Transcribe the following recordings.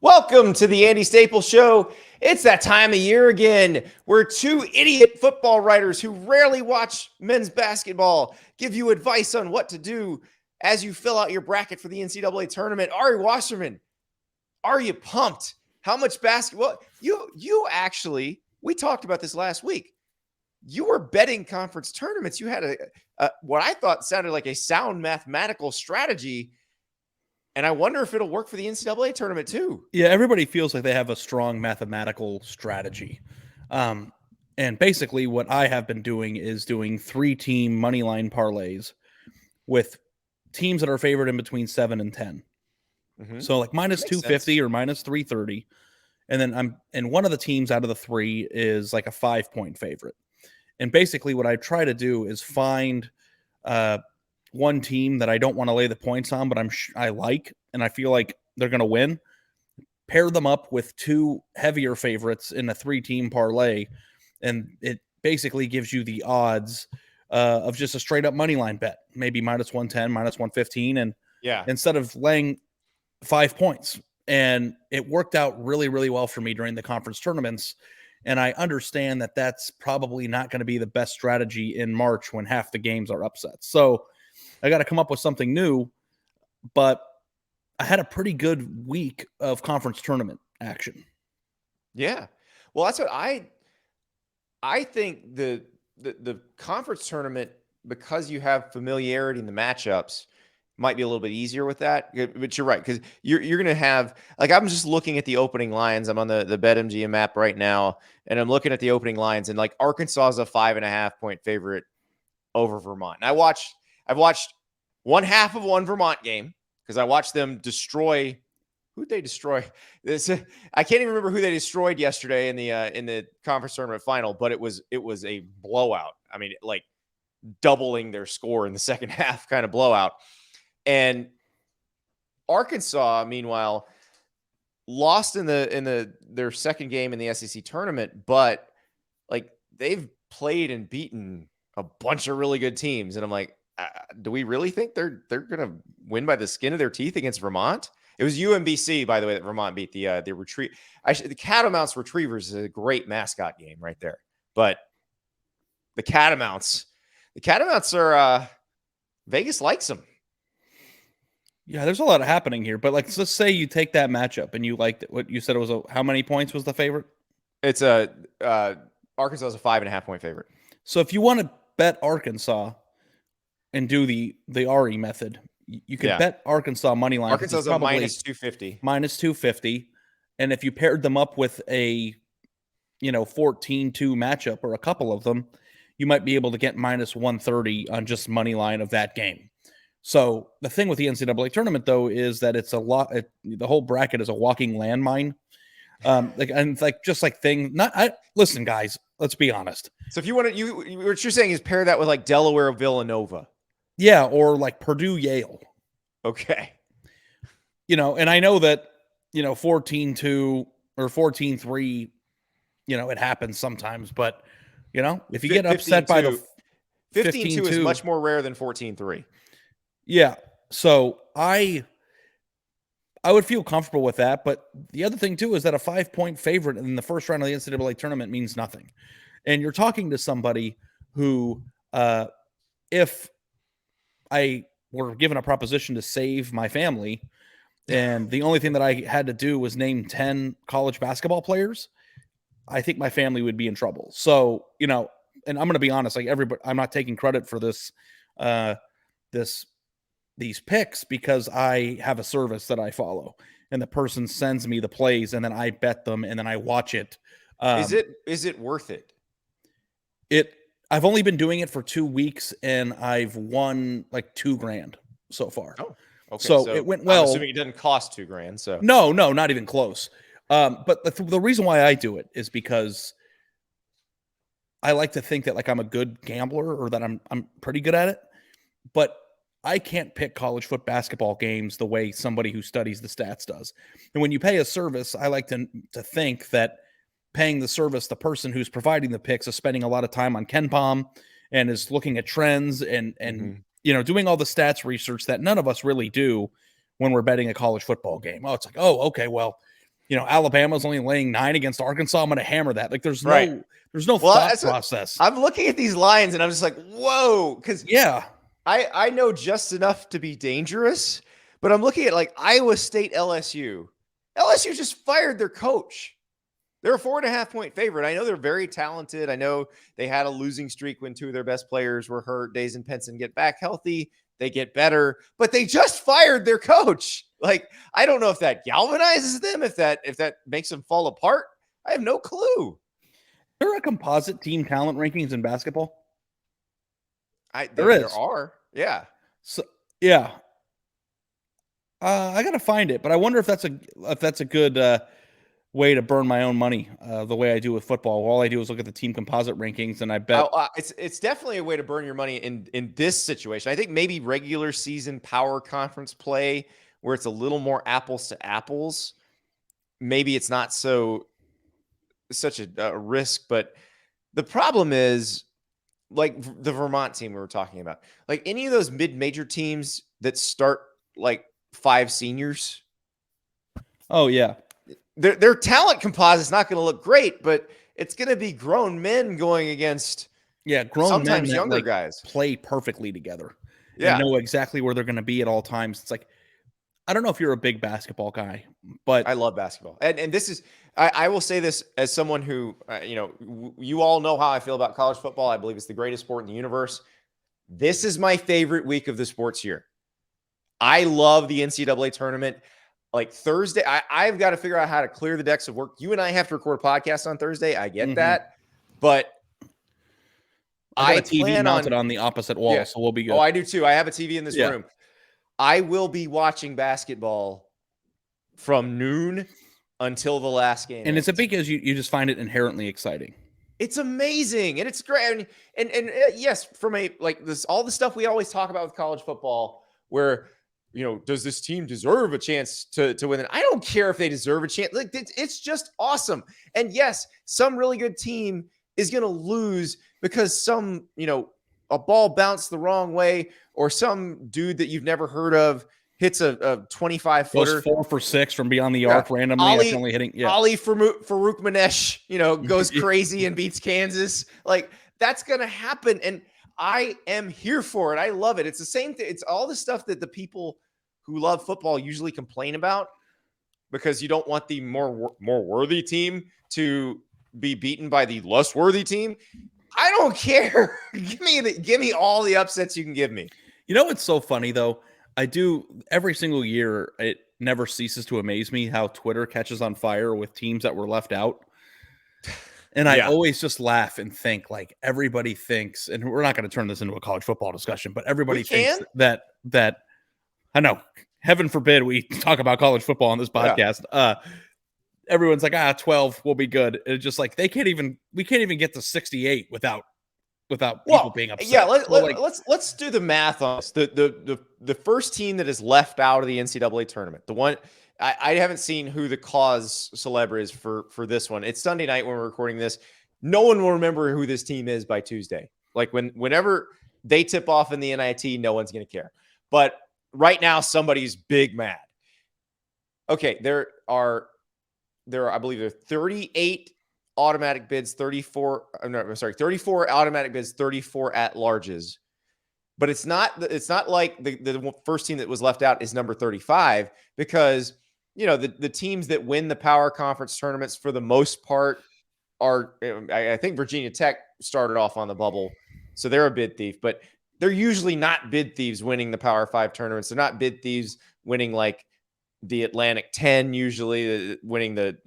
Welcome to the Andy Staples Show. It's that time of year again where two idiot football writers who rarely watch men's basketball give you advice on what to do as you fill out your bracket for the NCAA tournament. Ari Wasserman, are you pumped? How much basketball? You actually, we talked about this last week. You were betting conference tournaments. You had a what I thought sounded like a sound mathematical strategy. And I wonder if it'll work for the NCAA tournament too. Yeah, everybody feels like they have a strong mathematical strategy. And basically what I have been doing is doing 3-team moneyline parlays with teams that are favored in between 7 and 10. Mm-hmm. So like minus 250 or minus 330. And then one of the teams out of the three is like a 5-point favorite. And basically what I try to do is find one team that I don't want to lay the points on, but I like, and I feel like they're going to win. Pair them up with two heavier favorites in a 3-team parlay, and it basically gives you the odds of just a straight up money line bet, maybe minus 110, minus 115, and instead of laying 5 points. And it worked out really, really well for me during the conference tournaments. And I understand that that's probably not going to be the best strategy in March when half the games are upsets. So I got to come up with something new, but I had a pretty good week of conference tournament action. Yeah. Well, that's what I think the conference tournament, because you have familiarity in the matchups, might be a little bit easier with that. But you're right, because you're going to have, like, I'm just looking at the opening lines. I'm on the BetMGM app right now, and I'm looking at the opening lines, and like Arkansas is a 5.5-point favorite over Vermont. And I've watched one half of one Vermont game because I watched them destroy. Who'd they destroy? I can't even remember who they destroyed yesterday in the conference tournament final, but it was a blowout. I mean, like doubling their score in the second half, kind of blowout. And Arkansas, meanwhile, lost in their second game in the SEC tournament, but like they've played and beaten a bunch of really good teams, and I'm like, do we really think they're gonna win by the skin of their teeth against Vermont? It was UMBC, by the way, that Vermont beat. The retreat. The Catamounts Retrievers is a great mascot game right there. But the Catamounts are Vegas likes them. Yeah, there's a lot of happening here. But like, let's say you take that matchup and you liked it. What you said it was how many points was the favorite? It's Arkansas is a 5.5-point favorite. So if you want to bet Arkansas and do the Ari method, you could bet Arkansas money line. Arkansas is a minus 250. Minus 250. And if you paired them up with a 14-2 matchup or a couple of them, you might be able to get minus 130 on just money line of that game. So the thing with the NCAA tournament, though, is that it's a lot. The whole bracket is a walking landmine. Listen, guys, let's be honest. So if you want to, what you're saying is pair that with like Delaware, Villanova. Yeah, or like Purdue, Yale. Okay. And I know that, 14-2 or 14-3, it happens sometimes, but, if you get upset by the 15-2 is much more rare than 14-3. Yeah. So I would feel comfortable with that. But the other thing, too, is that a 5-point favorite in the first round of the NCAA tournament means nothing. And you're talking to somebody who, if I were given a proposition to save my family, and the only thing that I had to do was name 10 college basketball players, I think my family would be in trouble. So, and I'm going to be honest, like everybody, I'm not taking credit for this, these picks, because I have a service that I follow, and the person sends me the plays, and then I bet them, and then I watch it. Is it worth it? I've only been doing it for 2 weeks, and I've won like $2,000 so far. Oh, okay. So it went well. I'm assuming it doesn't cost $2,000. So no, not even close. But the reason why I do it is because I like to think that like I'm a good gambler, or that I'm pretty good at it, but I can't pick college football basketball games the way somebody who studies the stats does. And when you pay a service, I like to think that paying the service, the person who's providing the picks is spending a lot of time on KenPom and is looking at trends and doing all the stats research that none of us really do when we're betting a college football game. Oh, it's like, oh, okay, well, Alabama's only laying 9 against Arkansas. I'm going to hammer that. Like there's Right. no Well, thought process. I'm looking at these lines and I'm just like, whoa, because Yeah. I know just enough to be dangerous, but I'm looking at like Iowa State LSU. LSU just fired their coach. They're a 4.5-point favorite. I know they're very talented. I know they had a losing streak when 2 of their best players were hurt. Days and Penson get back healthy. They get better, but they just fired their coach. Like, I don't know if that galvanizes them, if that makes them fall apart. I have no clue. There are composite team talent rankings in basketball. There are. Yeah. So yeah. I gotta find it, but I wonder if that's a good way to burn my own money. The way I do with football, all I do is look at the team composite rankings, and I bet it's definitely a way to burn your money in this situation. I think maybe regular season power conference play, where it's a little more apples to apples, maybe it's not such a risk. But the problem is, like the Vermont team we were talking about, like any of those mid-major teams that start like 5 seniors. Oh yeah. Their talent composite is not going to look great, but it's going to be grown men going against grown sometimes men that, younger guys. Play perfectly together Yeah. and know exactly where they're going to be at all times. It's like, I don't know if you're a big basketball guy, but I love basketball. And this is, I will say this as someone who, you all know how I feel about college football. I believe it's the greatest sport in the universe. This is my favorite week of the sports year. I love the NCAA tournament. Like Thursday, I've got to figure out how to clear the decks of work. You and I have to record a podcast on Thursday. I get that. But I got a TV mounted on the opposite wall, so we'll be good. Oh, I do too. I have a TV in this room. I will be watching basketball from noon until the last game. And it's because you just find it inherently exciting. It's amazing. And it's great. And yes, from all the stuff we always talk about with college football, where, does this team deserve a chance to win it? I don't care if they deserve a chance. Like, it's just awesome. And yes, some really good team is going to lose because some, a ball bounced the wrong way, or some dude that you've never heard of hits a 25-footer. Goes 4 for 6 from beyond the arc randomly. Ali Farouk Manesh, goes crazy and beats Kansas. Like, that's going to happen. And I am here for it. I love it. It's the same thing. It's all the stuff that the people who love football usually complain about, because you don't want the more worthy team to be beaten by the less worthy team. I don't care. Give me all the upsets you can give me. It's so funny though. I do every single year. It never ceases to amaze me how Twitter catches on fire with teams that were left out. And I always just laugh and think, like, everybody thinks, and we're not going to turn this into a college football discussion, but everybody thinks that I know, heaven forbid we talk about college football on this podcast. Everyone's like, 12 will be good. It's just like we can't even get to 68 without people being upset. Yeah, let's do the math on this. The first team that is left out of the NCAA tournament, the one I haven't seen who the cause celeb is for this one. It's Sunday night when we're recording this. No one will remember who this team is by Tuesday. Like whenever they tip off in the NIT, no one's going to care. But right now, somebody's big mad. Okay, there are I believe there are 38 automatic bids, 34 automatic bids, 34 at-larges. But it's not like the first team that was left out is number 35, because the teams that win the power conference tournaments for the most part are, I think Virginia Tech started off on the bubble, so they're a bid thief, but they're usually not bid thieves winning the Power 5 tournaments. They're not bid thieves winning like the Atlantic 10, usually winning the,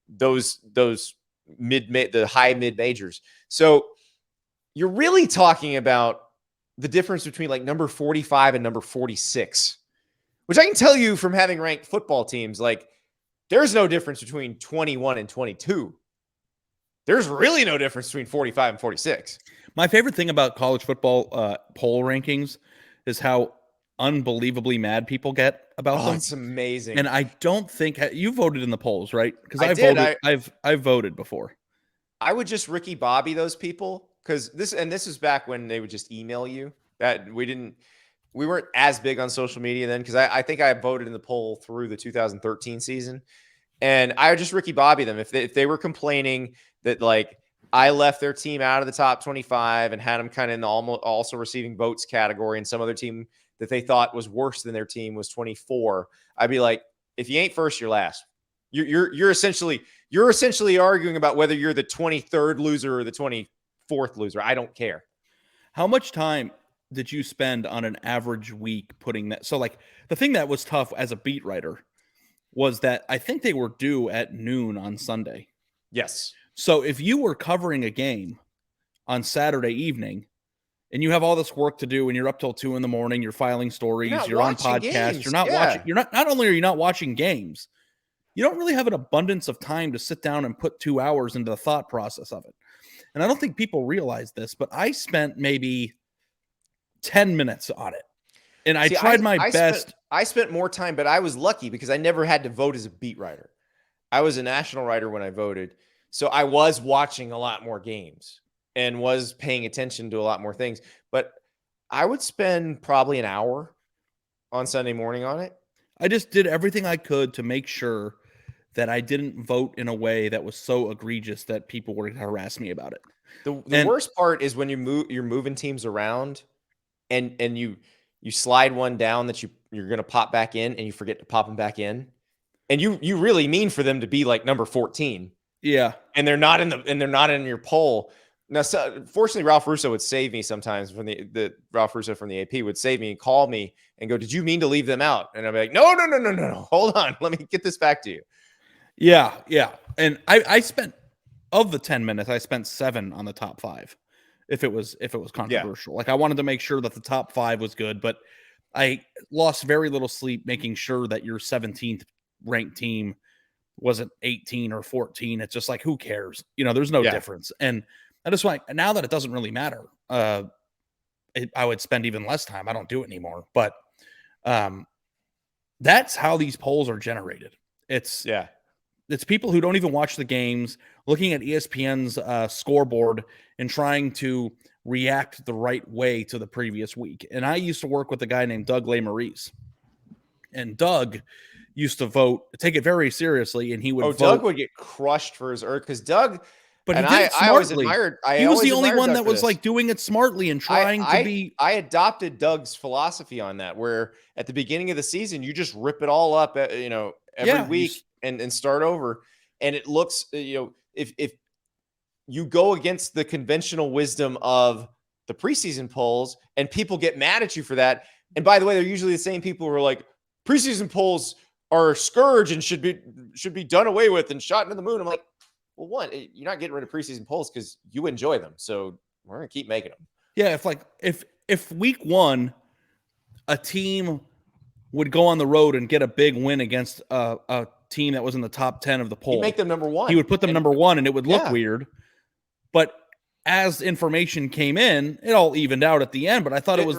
those the high mid majors. So you're really talking about the difference between like number 45 and number 46, which I can tell you from having ranked football teams, like there's no difference between 21 and 22. There's really no difference between 45 and 46. My favorite thing about college football poll rankings is how unbelievably mad people get about them. It's amazing. And I don't think you voted in the polls, right? Because I've voted before. I would just Ricky Bobby those people, because this is back when they would just email you. That we weren't as big on social media then, because I think I voted in the poll through the 2013 season. And I would just Ricky Bobby them if they were complaining that like I left their team out of the top 25 and had them kind of in the also receiving votes category, and some other team that they thought was worse than their team was 24. I'd be like, if you ain't first, you're last. You're essentially arguing about whether you're the 23rd loser or the 24th loser. I don't care. How much time did you spend on an average week putting that? So, like, the thing that was tough as a beat writer was that I think they were due at noon on Sunday. Yes. So, if you were covering a game on Saturday evening and you have all this work to do and you're up till 2 a.m, you're filing stories, you're on podcasts, games. you're not watching, not only are you not watching games, you don't really have an abundance of time to sit down and put 2 hours into the thought process of it. And I don't think people realize this, but I spent maybe 10 minutes on it. And I tried my best. I spent more time, but I was lucky because I never had to vote as a beat writer. I was a national writer when I voted. So I was watching a lot more games and was paying attention to a lot more things. But I would spend probably an hour on Sunday morning on it. I just did everything I could to make sure that I didn't vote in a way that was so egregious that people were going to harass me about it. The worst part is when you're moving teams around and you slide one down that you're going to pop back in and you forget to pop them back in. And you really mean for them to be like number 14. Yeah. And they're not in your poll. Now, so, fortunately, Ralph Russo would save me sometimes from the Ralph Russo from the AP would save me and call me and go, "Did you mean to leave them out?" And I'd be like, No. Hold on. Let me get this back to you. Yeah. And I spent, of the 10 minutes, I spent 7 on the top 5. If it was controversial. Like, I wanted to make sure that the top 5 was good, but I lost very little sleep making sure that your 17th ranked team wasn't 18 or 14. It's just like, who cares? There's no difference. And I just like, now that it doesn't really matter, I would spend even less time. I don't do it anymore, but that's how these polls are generated. It's people who don't even watch the games, looking at ESPN's scoreboard and trying to react the right way to the previous week. And I used to work with a guy named Doug LeMaurice. And Doug used to take it very seriously, and he would vote. Doug would get crushed for his because Doug. But and he did it smartly. I always admired. He was the only one that was like doing it smartly and trying to be. I adopted Doug's philosophy on that, where at the beginning of the season you just rip it all up, every week and start over. And it looks, if you go against the conventional wisdom of the preseason polls, and people get mad at you for that. And by the way, they're usually the same people who are like, preseason polls are a scourge and should be done away with and shot into the moon. I'm like, well, one, you're not getting rid of preseason polls because you enjoy them, so we're gonna keep making them. Yeah, if week 1, a team would go on the road and get a big win against a team that was in the top 10 of the poll, he'd make them number 1. He would put them number 1, and it would look weird. But as information came in, it all evened out at the end. But I thought it was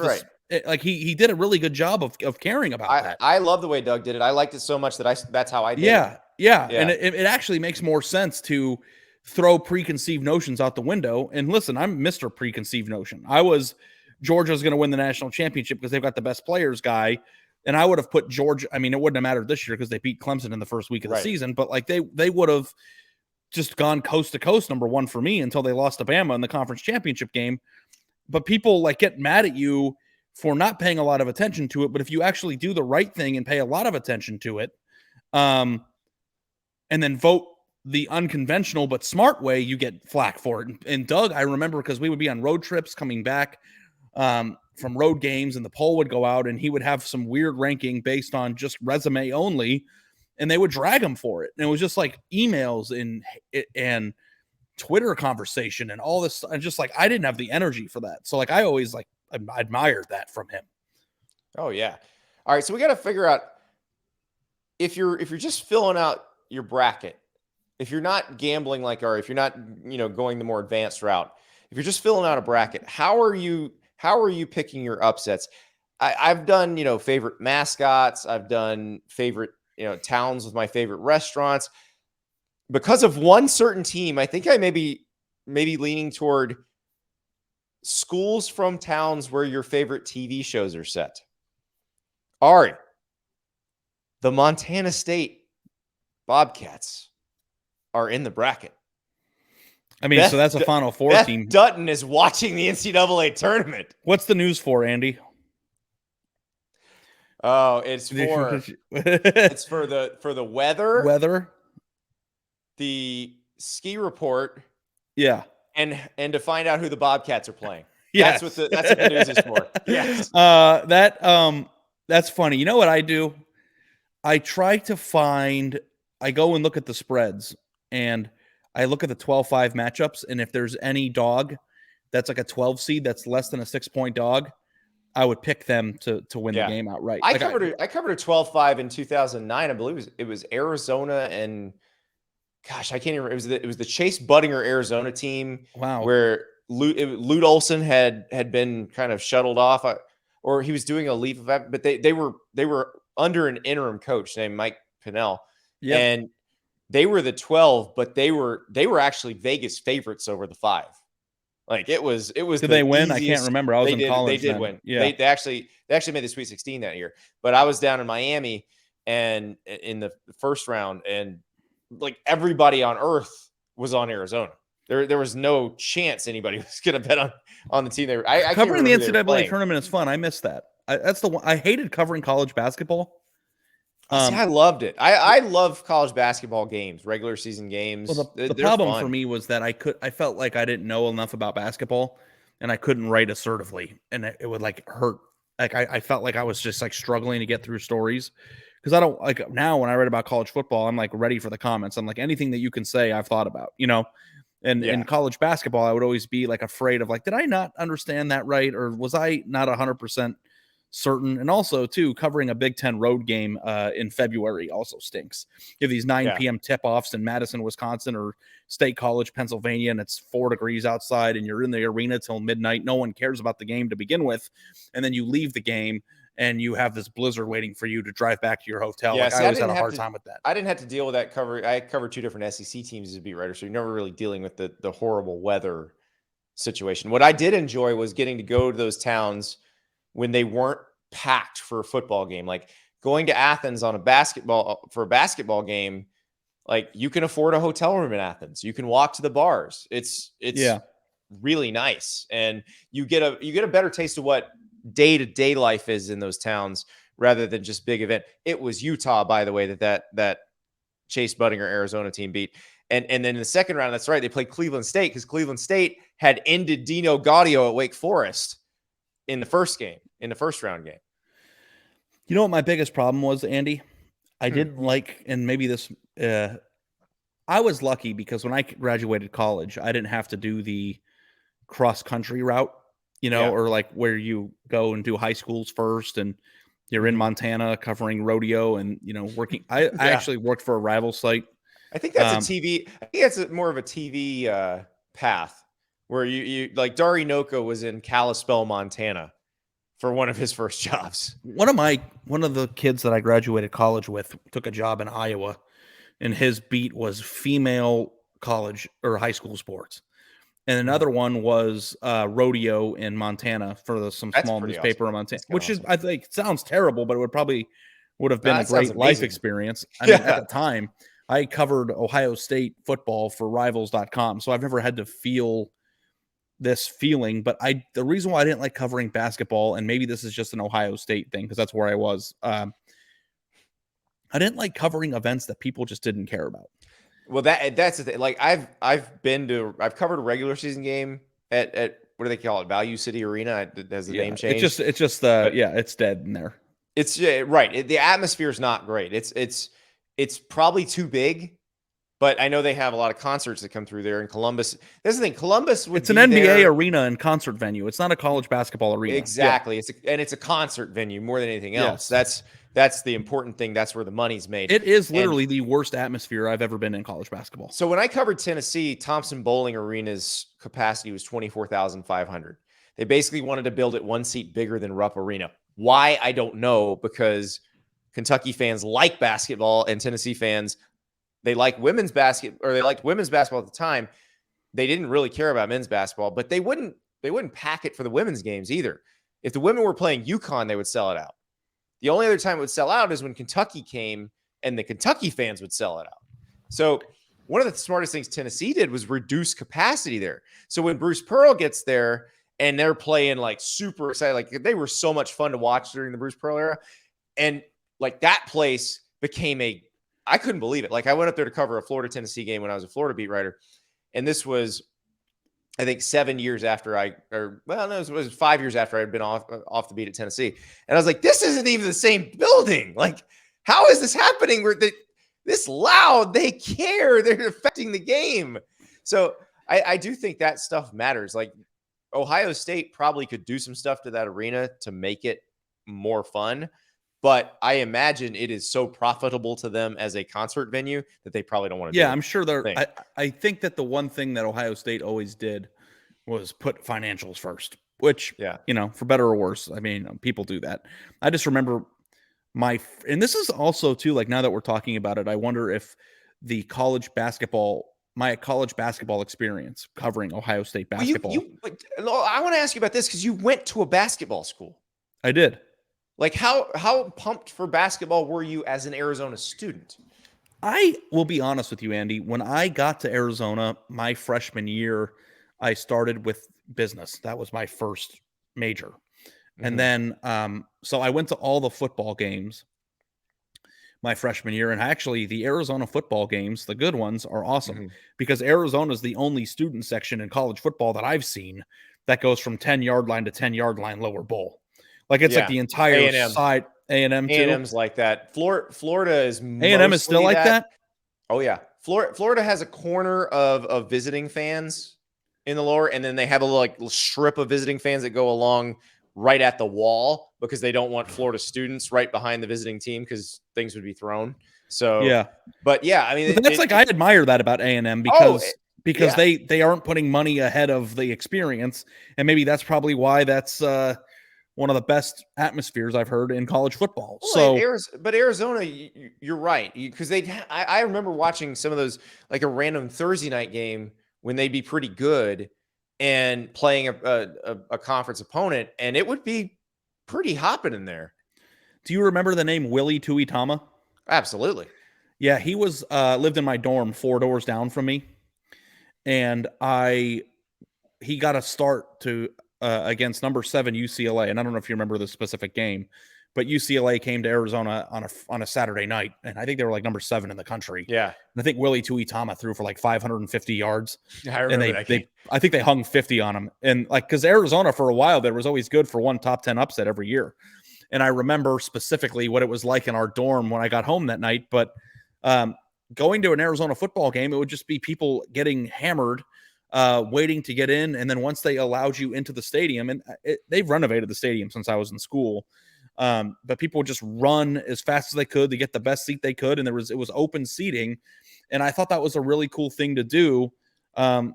like he did a really good job of caring about that. I love the way Doug did it. I liked it so much that that's how I did it. Yeah. And it actually makes more sense to throw preconceived notions out the window. And listen, I'm Mr. Preconceived Notion. I was Georgia's going to win the national championship because they've got the best players guy. And I would have put Georgia. I mean, it wouldn't have mattered this year because they beat Clemson in the first week of the season. But like they would have just gone coast to coast number 1 for me until they lost to Bama in the conference championship game. But people like get mad at you for not paying a lot of attention to it. But if you actually do the right thing and pay a lot of attention to it, and then vote the unconventional but smart way, you get flack for it. And Doug, I remember because we would be on road trips coming back from road games, and the poll would go out and he would have some weird ranking based on just resume only, and they would drag him for it. And it was just like emails and Twitter conversation and all this. And just like, I didn't have the energy for that. So like, I always like admired that from him. Oh yeah. All right. So we got to figure out if you're just filling out your bracket, if you're not gambling if you're not, going the more advanced route, if you're just filling out a bracket, how are you picking your upsets? I've done, favorite mascots. I've done favorite, towns with my favorite restaurants. Because of one certain team, I think I maybe leaning toward schools from towns where your favorite TV shows are set. Ari, the Montana State Bobcats are in the bracket. I mean, so that's a Final Four Beth team. Dutton is watching the NCAA tournament. What's the news for, Andy? Oh, it's for the weather, the ski report, yeah, and to find out who the Bobcats are playing. Yes. That's what the news is for. Yes. That's funny. You know what I do? I go and look at the spreads, and I look at the 12-5 matchups, and if there's any dog that's like a 12 seed that's less than a 6-point dog, I would pick them to win the game outright. I covered a 12-5 in 2009. I believe it was Arizona and gosh, I can't even. It was the Chase Buttinger Arizona team. Wow. Where Lute Olson had been kind of shuttled off, or he was doing a leave of absence, but they were under an interim coach named Mike Pinnell, and they were the 12, but they were actually Vegas favorites over the 5. Like it was. Did they win? I can't remember. I was in college. They did win. Yeah. They actually made the Sweet 16 that year. But I was down in Miami and in the first round, and like everybody on earth was on Arizona. There was no chance anybody was going to bet on the team. Covering the NCAA tournament is fun. I missed that. That's the one. I hated covering college basketball. See, I loved it. I love college basketball games, regular season games. Well, the problem for me was that I felt like I didn't know enough about basketball, and I couldn't write assertively, and it would like hurt. Like I felt like I was just like struggling to get through stories. Because I don't like now when I read about college football, I'm like ready for the comments. I'm like, anything that you can say, I've thought about, And in college basketball, I would always be like afraid of like, did I not understand that right? Or was I not 100% certain? And also, too, covering a Big Ten road game in February also stinks. You have these 9 p.m. tip-offs in Madison, Wisconsin, or State College, Pennsylvania, and it's 4 degrees outside, and you're in the arena till midnight. No one cares about the game to begin with. And then you leave the game, and you have this blizzard waiting for you to drive back to your hotel. Yeah, I always had a hard time with that. I didn't have to deal with that cover. I covered 2 different SEC teams as a beat writer, so you're never really dealing with the horrible weather situation. What I did enjoy was getting to go to those towns when they weren't packed for a football game. Like going to Athens on a basketball game, like you can afford a hotel room in Athens. You can walk to the bars. It's really nice, and you get a better taste of what day-to-day life is in those towns rather than just big event. It was Utah, by the way, that Chase Buttinger Arizona team beat. And then in the second round, that's right, they played Cleveland State because Cleveland State had ended Dino Gaudio at Wake Forest in the first round game. You know what my biggest problem was, Andy? I didn't like, and maybe this, I was lucky because when I graduated college, I didn't have to do the cross-country route. Or like where you go and do high schools first and you're in Montana covering rodeo and, working. I actually worked for a rival site. I think that's I think that's more of a TV path where you like Dari Noko was in Kalispell, Montana for one of his first jobs. One of the kids that I graduated college with took a job in Iowa, and his beat was female college or high school sports. And another one was rodeo in Montana for some small newspaper in Montana, which is, I think, sounds terrible, but it would have been a great life experience. I mean, at the time, I covered Ohio State football for Rivals.com, so I've never had to feel this feeling. But the reason why I didn't like covering basketball, and maybe this is just an Ohio State thing because that's where I was, I didn't like covering events that people just didn't care about. Well, that's the thing. Like I've covered a regular season game at what do they call it? Value City Arena. Has the name changed? It's just it's dead in there. It's right. The atmosphere is not great. It's probably too big, but I know they have a lot of concerts that come through there in Columbus. That's the thing. Columbus would. It's an NBA arena and concert venue. It's not a college basketball arena. Exactly. Yeah. It's a concert venue more than anything else. Yes. That's the important thing. That's where the money's made. It is literally the worst atmosphere I've ever been in college basketball. So when I covered Tennessee, Thompson Bowling Arena's capacity was 24,500. They basically wanted to build it 1 seat bigger than Rupp Arena. Why? I don't know, because Kentucky fans like basketball and Tennessee fans, they like women's basketball, or they liked women's basketball at the time. They didn't really care about men's basketball, but they wouldn't pack it for the women's games either. If the women were playing UConn, they would sell it out. The only other time it would sell out is when Kentucky came and the Kentucky fans would sell it out. So one of the smartest things Tennessee did was reduce capacity there. So when Bruce Pearl gets there and they're playing like super excited, like they were so much fun to watch during the Bruce Pearl era. And like that place became I couldn't believe it. Like I went up there to cover a Florida Tennessee game when I was a Florida beat writer. And this was, I think 7 years after it was 5 years after I had been off the beat at Tennessee. And I was like, this isn't even the same building. Like, how is this happening? Where this loud, they care, they're affecting the game. So I do think that stuff matters. Like Ohio State probably could do some stuff to that arena to make it more fun, but I imagine it is so profitable to them as a concert venue that they probably don't want to do it. Yeah, I'm sure I think that the one thing that Ohio State always did was put financials first, which, for better or worse, I mean, people do that. I just remember and this is also too, like now that we're talking about it, I wonder if my college basketball experience covering Ohio State basketball. I want to ask you about this because you went to a basketball school. I did. Like how pumped for basketball were you as an Arizona student? I will be honest with you, Andy. When I got to Arizona, my freshman year, I started with business. That was my first major. And then, so I went to all the football games my freshman year. And actually, the Arizona football games, the good ones, are awesome because Arizona is the only student section in college football that I've seen that goes from 10-yard line to 10-yard line lower bowl. Like it's like the entire A&M. side. A&M too. A&M's like that. Florida is A&M is still like that. Oh yeah, Florida has a corner of visiting fans in the lower, and then they have a little strip of visiting fans that go along right at the wall because they don't want Florida students right behind the visiting team because things would be thrown. So I mean, I admire that about A&M because they aren't putting money ahead of the experience, and maybe that's probably why that's one of the best atmospheres I've heard in college football. But Arizona, you're right, because I remember watching some of those, like a random Thursday night game when they'd be pretty good and playing a conference opponent, and it would be pretty hopping in there. Do you remember the name Willie Tuitama? Absolutely. Yeah, he was lived in my dorm 4 doors down from me, and he got a start to against number 7 UCLA, and I don't know if you remember the specific game, but UCLA came to Arizona on a Saturday night, and I think they were like number 7 in the country. Yeah, and I think Willie Tuitama threw for like 550 yards. I remember that game. I think they hung 50 on him, and like because Arizona for a while there was always good for one top 10 upset every year, and I remember specifically what it was like in our dorm when I got home that night. But going to an Arizona football game, it would just be people getting hammered. Waiting to get in, and then once they allowed you into the stadium, and they've renovated the stadium since I was in school, but people would just run as fast as they could to get the best seat they could, and it was open seating, and I thought that was a really cool thing to do to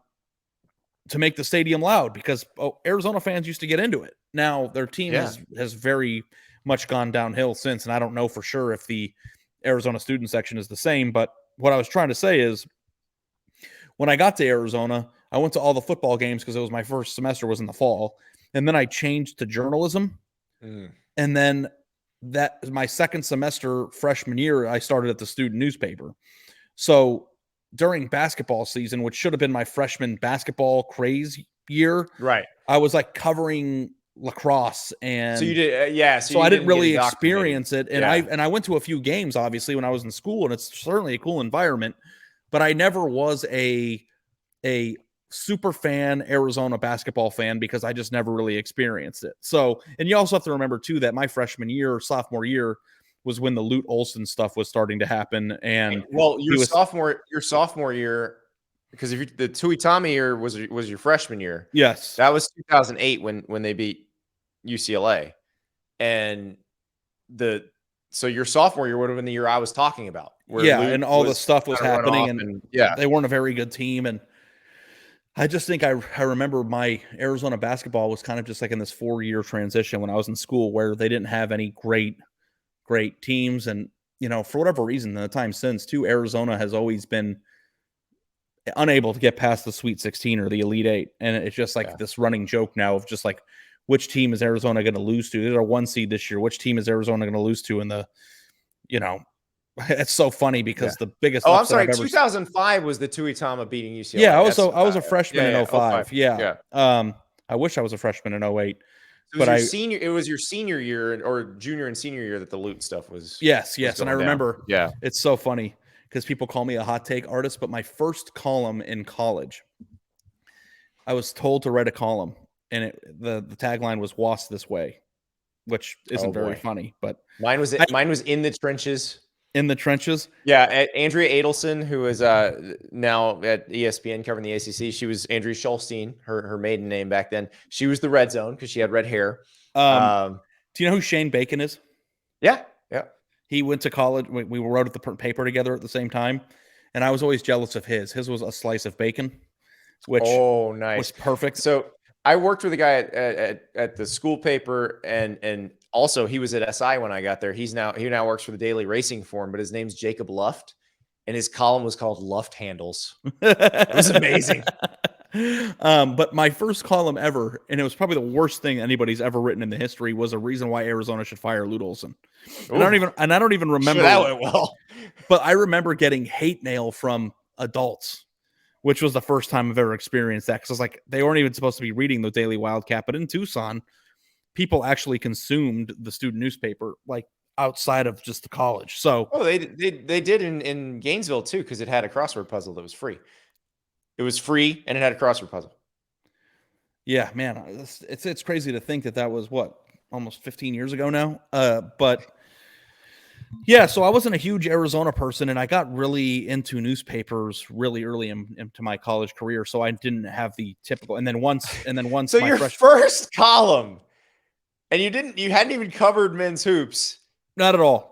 make the stadium loud because Arizona fans used to get into it. Now their team has very much gone downhill since, and I don't know for sure if the Arizona student section is the same, but what I was trying to say is when I got to Arizona, I went to all the football games because it was my first semester was in the fall. And then I changed to journalism. And then that my second semester freshman year, I started at the student newspaper. So during basketball season, which should have been my freshman basketball craze year, right? I was like covering lacrosse, and so you did, So I didn't really experience it, and I went to a few games obviously when I was in school, and it's certainly a cool environment. But I never was a super fan Arizona basketball fan because I just never really experienced it. So, and you also have to remember too that my freshman year, sophomore year, was when the Lute Olson stuff was starting to happen. And your sophomore year, because if the Tuitama year was your freshman year, yes, that was 2008 when they beat UCLA, and so your sophomore year would have been the year I was talking about. And all the stuff was happening, and they weren't a very good team. And I just think I remember my Arizona basketball was kind of just like in this 4-year transition when I was in school where they didn't have any great teams. And, for whatever reason, in the time since too, Arizona has always been unable to get past the Sweet 16 or the Elite 8. And it's just like this running joke now of just like, which team is Arizona going to lose to? They're a 1 seed this year. Which team is Arizona going to lose to in the, It's so funny because the biggest Oh, I'm upset sorry. I've ever 2005 was the Tuitama beating Yeah, UCLA. That's I was a freshman yeah, in yeah, '05. '05. Yeah. Yeah. I wish I was a freshman in '08, It was but your senior. It was your senior year or junior and senior year that the loot stuff was yes, and I going down. remember Yeah. it's so funny because people call me a hot take artist, but my first column in college, I was told to write a column, and the tagline was "Was this way," which Oh isn't very boy. funny, but Mine was I, mine was in the trenches. in the trenches. Yeah, Andrea Adelson, who is now at ESPN covering the ACC, she was Andrea Schulstein, her maiden name back then. She was the red zone because she had red hair. Um, Um, do you know who Shane Bacon is? yeah, yeah. He went to college. We wrote at the paper together at the same time, and I was always jealous of his. His was a slice of bacon, which Oh, was nice. perfect. So I worked with a guy at the school paper, and also he was at SI when I got there. He now works for the Daily Racing Form, but his name's Jacob Luft, and his column was called Luft Handles. It was amazing. But my first column ever, and it was probably the worst thing anybody's ever written in the history, was a reason why Arizona should fire Lute Olson. And Ooh, I don't even sure remember that went well. but I remember getting hate mail from adults, which was the first time I've ever experienced that. Because I was like, they weren't even supposed to be reading the Daily Wildcat, but in Tucson, people actually consumed the student newspaper like outside of just the college. So Oh, they did in Gainesville too because it had a crossword puzzle that was free. It was free and it had a crossword puzzle. yeah, man, it's crazy to think that that was what almost 15 years ago now. But yeah, so I wasn't a huge Arizona person, and I got really into newspapers really early into my college career. So I didn't have the typical. And then once So my your first column, and you hadn't even covered men's hoops. not at all.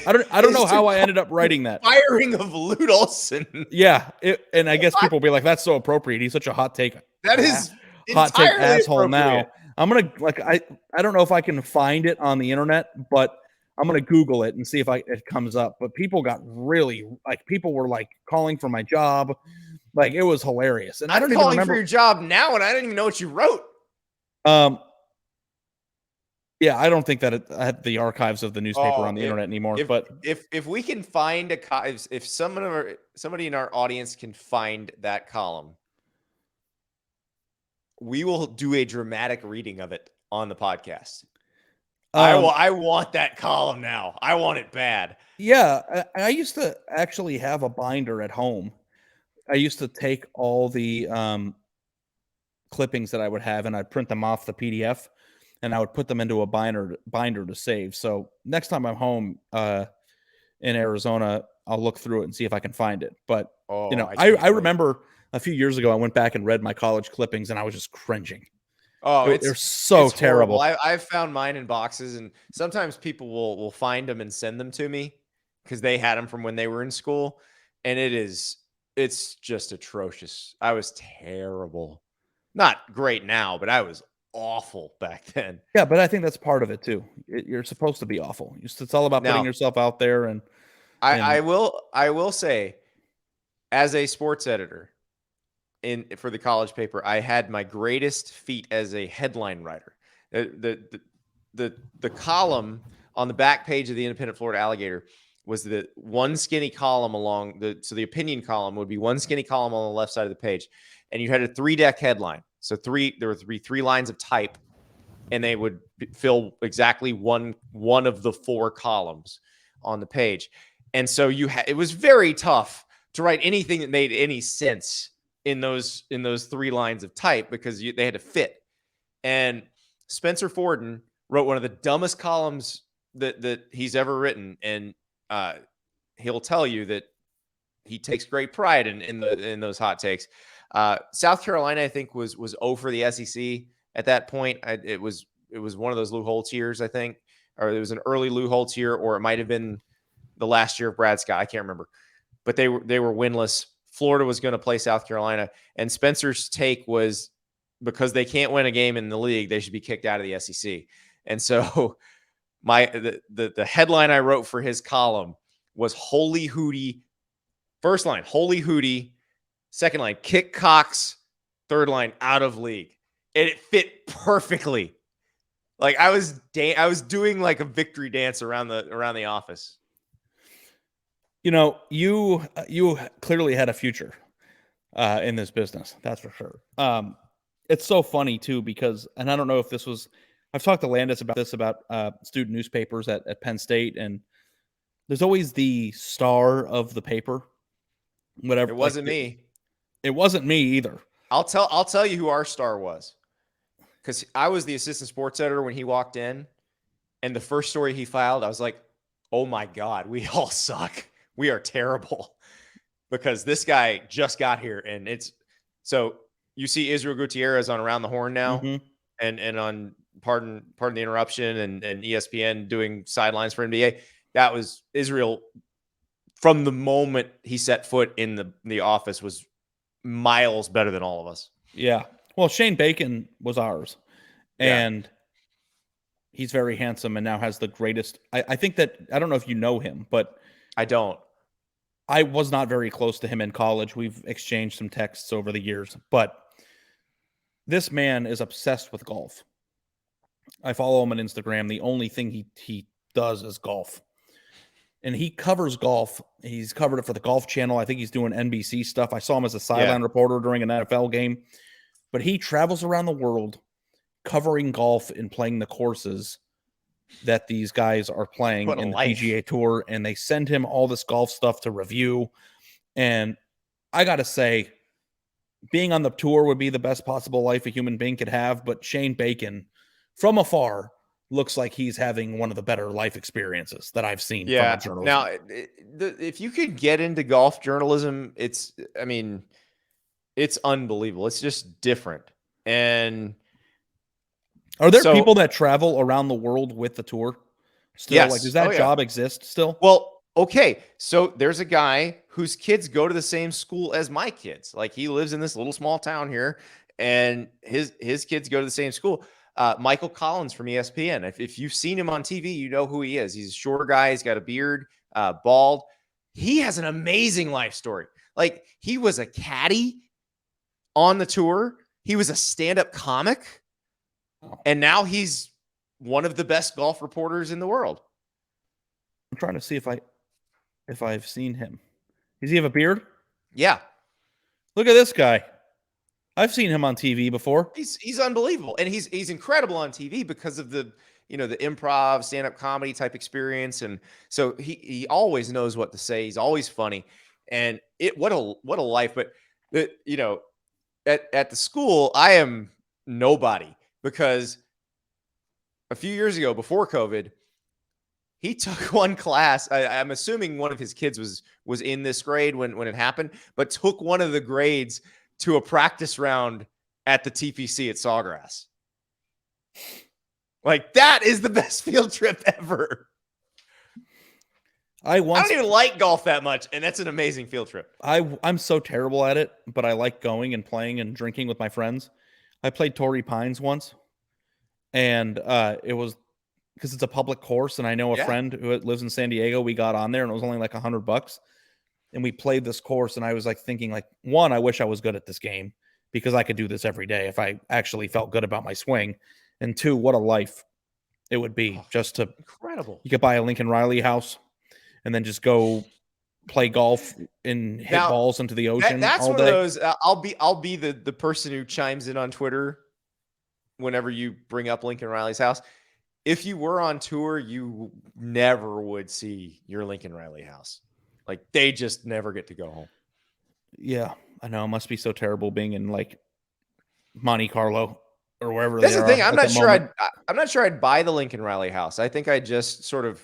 I don't is know to how I ended up call writing that. firing of Lute Olson. Yeah, and I guess people will be like, "That's so appropriate." He's such a That is hot take entirely asshole. Now appropriate. I'm gonna I don't know if I can find it on the internet, but I'm gonna Google it and see if it comes up. But people got really people were like calling for my job, like it was hilarious. And I I'm don't even calling for remember. your job now, and I don't even know what you wrote. Um, yeah, I don't think that I had the archives of the newspaper Oh, on the internet anymore. if But if we can find if somebody in our audience can find that column, we will do a dramatic reading of it on the podcast. I want that column now. I want it bad. yeah, I used to actually have a binder at home. I used to take all the clippings that I would have and I'd print them off the PDF and I would put them into a binder to save. So next time I'm home in Arizona, I'll look through it and see if I can find it. But Oh, I I can't wait. remember a few years ago I went back and read my college clippings and I was just cringing. Oh, They're so it's horrible. terrible. I've found mine in boxes, and sometimes people will find them and send them to me because they had them from when they were in school, and it's just atrocious. I was terrible. Not great now, but I was awful back then. Yeah, but I think that's part of it too. You're supposed to be awful. It's all about putting Now, yourself out there and I will say, as a sports editor for the college paper, I had my greatest feat as a headline writer. The column on the back page of the Independent Florida Alligator was the one skinny column so the opinion column would be one skinny column on the left side of the page, and you had a 3-deck headline. So there were three lines of type, and they would fill exactly one of the 4 columns on the page. And so it was very tough to write anything that made any sense in those 3 lines of type because they had to fit. And Spencer Forden wrote one of the dumbest columns that he's ever written, and he'll tell you that he takes great pride in those hot takes. South Carolina, I think, was 0 for the SEC at that point. It was one of those Lou Holtz years, I think, or it was an early Lou Holtz year, or it might have been the last year of Brad Scott. I can't remember, but they were winless. Florida was going to play South Carolina, and Spencer's take was because they can't win a game in the league, they should be kicked out of the SEC. And so the headline I wrote for his column was "Holy Hootie." First line, "Holy Hootie." Second line, "Kick Cox." Third line, "Out of league." And it fit perfectly. Like I was doing like a victory dance around the office. You clearly had a future in this business. That's for sure. It's so funny too because, and I don't know if this was, I've talked to Landis about this about student newspapers at Penn State, and there's always the star of the paper, whatever. It wasn't me. It wasn't me either. I'll tell you who our star was, because I was the assistant sports editor when he walked in, and the first story he filed, I was like, "Oh my God, we all suck. We are terrible," because this guy just got here, and it's so you see Israel Gutierrez on Around the Horn now, and on pardon the interruption, and ESPN doing sidelines for NBA. That was Israel from the moment he set foot in the office was miles better than all of us. Yeah. Well, Shane Bacon was ours, and he's very handsome and now has the greatest. I think that, I don't know if you know him, but I don't. I was not very close to him in college. We've exchanged some texts over the years, but this man is obsessed with golf. I follow him on Instagram. The only thing he does is golf. And he covers golf. He's covered it for the Golf Channel. I think he's doing NBC stuff. I saw him as a sideline reporter during an NFL game. But he travels around the world covering golf and playing the courses that these guys are playing in the PGA Tour. And they send him all this golf stuff to review. And I got to say, being on the tour would be the best possible life a human being could have. But Shane Bacon, from afar, looks like he's having one of the better life experiences that I've seen. Yeah. From journalism. Now, if you could get into golf journalism, it's unbelievable. It's just different. And are there people that travel around the world with the tour still? Yes. Like, does that job exist still? Well, okay. So there's a guy whose kids go to the same school as my kids. Like, he lives in this little small town here, and his kids go to the same school. Michael Collins from ESPN. If you've seen him on TV, you know who he is. He's a shorter guy. He's got a beard, bald. He has an amazing life story. Like, he was a caddy on the tour. He was a stand-up comic. And now he's one of the best golf reporters in the world. I'm trying to see if I've seen him. Does he have a beard? Yeah. Look at this guy. I've seen him on TV before. He's unbelievable. And he's incredible on TV because of the improv, stand-up comedy type experience. And so he always knows what to say. He's always funny. And what a life. But at the school, I am nobody, because a few years ago, before COVID, he took one class. I'm assuming one of his kids was in this grade when it happened, but took one of the grades to a practice round at the TPC at Sawgrass. Like, that is the best field trip ever. I don't even like golf that much, and that's an amazing field trip. I'm so terrible at it, but I like going and playing and drinking with my friends. I played Torrey Pines once, and it was because it's a public course, and I know a friend who lives in San Diego. We got on there, and it was only like $100, and we played this course. And I was like thinking, like, one, I wish I was good at this game because I could do this every day if I actually felt good about my swing, and two, what a life it would be just to incredible. You could buy a Lincoln Riley house and then just go play golf and hit balls into the ocean. That's all one day. of those. I'll be the person who chimes in on Twitter whenever you bring up Lincoln Riley's house. If you were on tour, you never would see your Lincoln Riley house. Like, they just never get to go home. Yeah, I know. It must be so terrible being in like Monte Carlo or wherever. That's the thing. I'm not sure I'd buy the Lincoln Riley house. I think I just sort of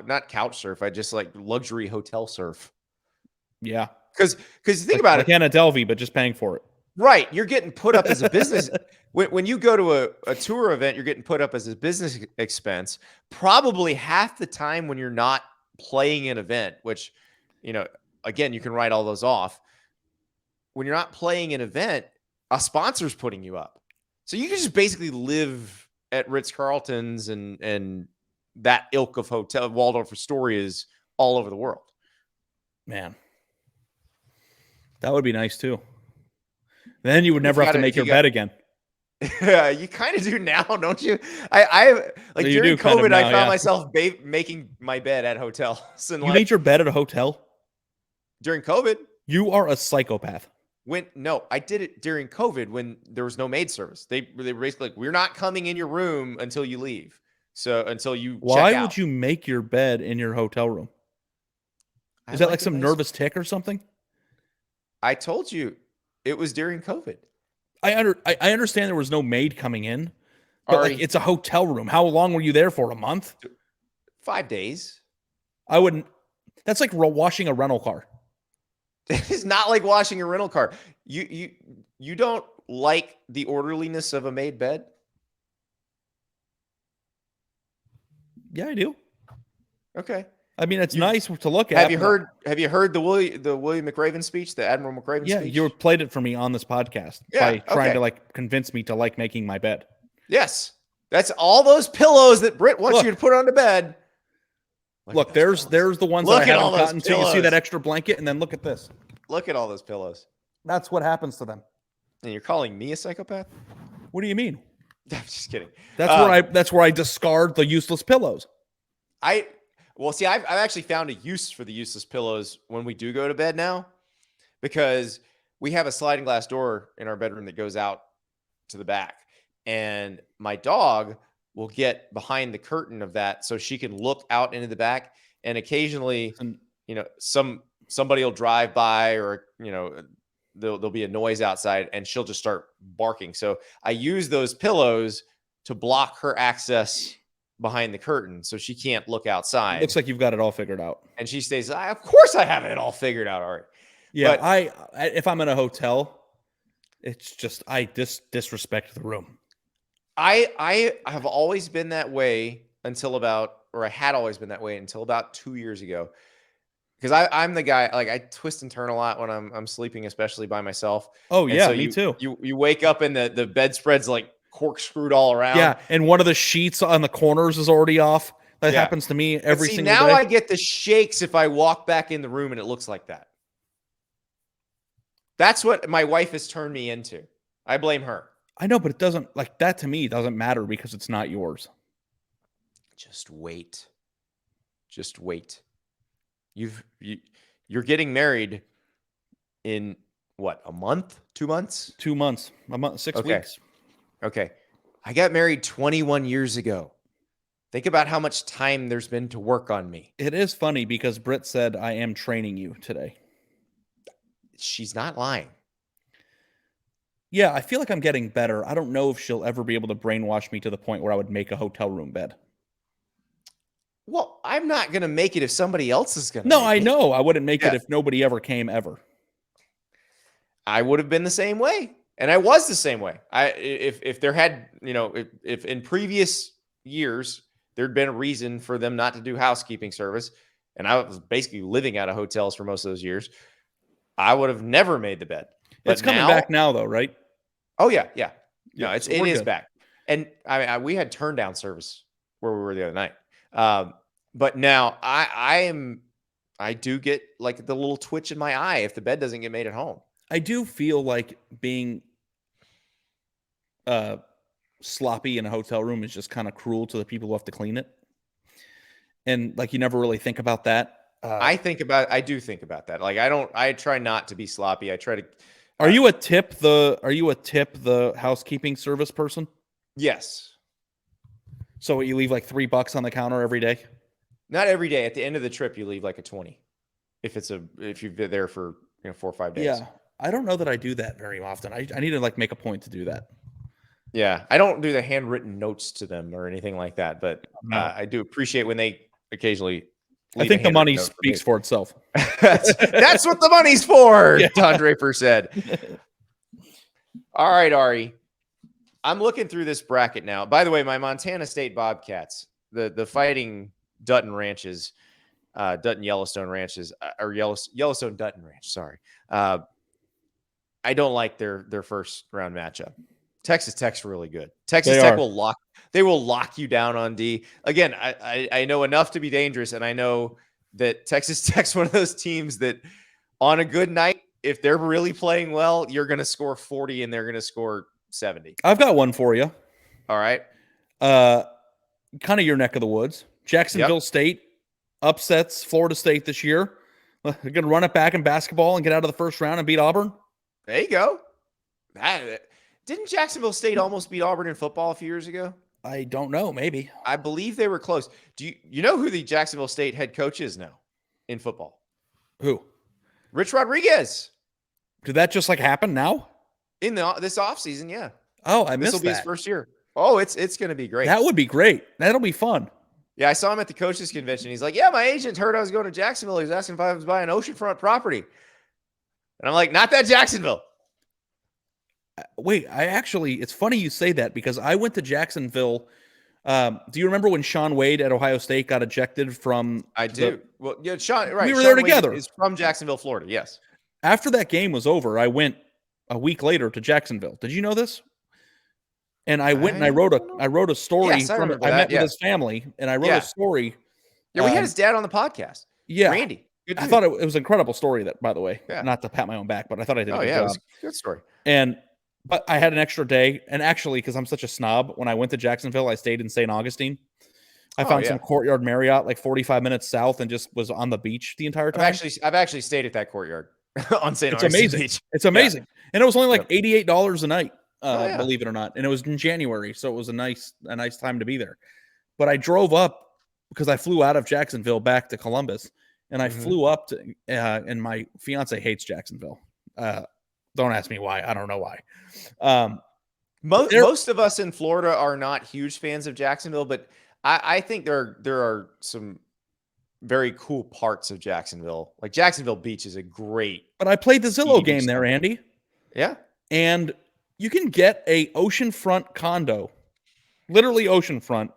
not couch surf. I just like luxury hotel surf. Yeah, because think about it, like Anna Delvey, but just paying for it. Right, you're getting put up as a business. When you go to a tour event, you're getting put up as a business expense. Probably half the time when you're not playing an event, which, again, you can write all those off. When you're not playing an event, a sponsor's putting you up. So you can just basically live at Ritz-Carlton's and that ilk of hotel. Waldorf Astorias all over the world. Man, that would be nice too. Then you would never have to make your bed again. You kind of do now, don't you? I like during COVID, I found myself making my bed at hotels. And you made your bed at a hotel? during COVID. You are a psychopath. No, I did it during COVID when there was no maid service. They were basically like, we're not coming in your room until you leave. So until you Why check out. would you make your bed in your hotel room? Is that like some nervous tick or something? I told you it was during COVID. I understand there was no maid coming in, but Ari, like it's a hotel room. How long were you there for? A month? 5 days. I wouldn't. That's like washing a rental car. It's not like washing a rental car. You don't like the orderliness of a made bed? Yeah, I do. Okay. I mean, it's nice to look at. Have you heard the William McRaven speech, the Admiral McRaven speech? Yeah, you played it for me on this podcast by trying to like convince me to like making my bed. Yes. That's all those pillows that Britt wants you to put on the bed. Look, there's the ones that I haven't gotten to. You see that extra blanket, and then look at this. Look at all those pillows. That's what happens to them. And you're calling me a psychopath? What do you mean? I'm just kidding. That's where I discard the useless pillows. Well, see, I've actually found a use for the useless pillows when we do go to bed now, because we have a sliding glass door in our bedroom that goes out to the back, and my dog will get behind the curtain of that so she can look out into the back, and occasionally, somebody will drive by, or there'll be a noise outside, and she'll just start barking. So I use those pillows to block her access behind the curtain so she can't look outside. Looks like you've got it all figured out. And she stays, of course I have it all figured out, Art. Yeah, but if I'm in a hotel, it's just I disrespect the room. I have always been that way I had always been that way until about 2 years ago. Because I'm the guy, like, I twist and turn a lot when I'm sleeping, especially by myself. Oh, yeah, so me too. You wake up and the bedspread's like corkscrewed all around. Yeah, and one of the sheets on the corners is already off. That happens to me every single day. Now I get the shakes if I walk back in the room and it looks like that. That's what my wife has turned me into. I blame her. I know, but it doesn't, like, that to me doesn't matter because it's not yours. Just wait. Just wait. You're getting married in what, a month? 2 months? 2 months. A month, 6 weeks. Okay. I got married 21 years ago. Think about how much time there's been to work on me. It is funny because Britt said, I am training you today. She's not lying. Yeah, I feel like I'm getting better. I don't know if she'll ever be able to brainwash me to the point where I would make a hotel room bed. Well, I'm not going to make it if somebody else is going to. No, I know. I wouldn't make it if nobody ever came ever. I would have been the same way. And I was the same way. If there had, if in previous years, there'd been a reason for them not to do housekeeping service, and I was basically living out of hotels for most of those years, I would have never made the bed. But it's coming back now, though, right? Oh, yeah. No, it is back. And we had turn down service where we were the other night. But now I do get like the little twitch in my eye if the bed doesn't get made at home. I do feel like being sloppy in a hotel room is just kind of cruel to the people who have to clean it. And like, you never really think about that. I do think about that. Like, I try not to be sloppy. I try to. Are you a tip the housekeeping service person? Yes. So you leave like $3 on the counter every day? Not every day. At the end of the trip, you leave like a 20. If you've been there for 4 or 5 days. Yeah. I don't know that I do that very often. I need to like make a point to do that. Yeah. I don't do the handwritten notes to them or anything like that, but I do appreciate when they occasionally. I think the money speaks for itself. That's what the money's for, yeah. Don Draper said. All right, Ari. I'm looking through this bracket now. By the way, my Montana State Bobcats, the fighting Dutton Ranches, Dutton Yellowstone Ranches, or Yellowstone Dutton Ranch, sorry. I don't like their first round matchup. Texas Tech's really good. Texas Tech will lock you down on D. Again, I know enough to be dangerous, and I know that Texas Tech's one of those teams that on a good night, if they're really playing well, you're going to score 40 and they're going to score 70. I've got one for you. All right. Kind of your neck of the woods. Jacksonville State upsets Florida State this year. They're going to run it back in basketball and get out of the first round and beat Auburn. There you go. Didn't Jacksonville State almost beat Auburn in football a few years ago? I don't know. Maybe. I believe they were close. Do you know who the Jacksonville State head coach is now in football? Who? Rich Rodriguez. Did that just like happen now? In this offseason, yeah. Oh, I This missed will be his that. first year. Oh, it's going to be great. That would be great. That'll be fun. Yeah, I saw him at the coaches convention. He's like, yeah, my agent heard I was going to Jacksonville. He was asking if I was buying oceanfront property. And I'm like, not that Jacksonville. Wait, it's funny you say that because I went to Jacksonville. Do you remember when Sean Wade at Ohio State got ejected from? I do. Well, yeah, Sean, right. We were Sean there Wade together. is from Jacksonville, Florida. Yes. After that game was over, I went a week later to Jacksonville. Did you know this? And I went and I wrote a story. Yes, I from it. remember I that, met yeah. with his family and I wrote Yeah. a story. Yeah, we had his dad on the podcast. Yeah. Randy. Good I dude. thought it was an incredible story, that, by the way. Yeah. Not to pat my own back, but I thought I did a good It job. was a good story. But I had an extra day. And actually, because I'm such a snob, when I went to Jacksonville, I stayed in St. Augustine. I found some Courtyard Marriott like 45 minutes south and just was on the beach the entire time. I've actually stayed at that Courtyard on St. It's Augustine amazing. Beach. It's amazing. Yeah. And it was only like $88 a night, Yeah. believe it or not. And it was in January, so it was a nice time to be there. But I drove up because I flew out of Jacksonville back to Columbus, and I flew up to and my fiance hates Jacksonville. Don't ask me why. I don't know why. Most of us in Florida are not huge fans of Jacksonville, but I think there are some very cool parts of Jacksonville. Like Jacksonville Beach is a great. But I played the Zillow game there, Andy. Yeah. And you can get a oceanfront condo, literally oceanfront,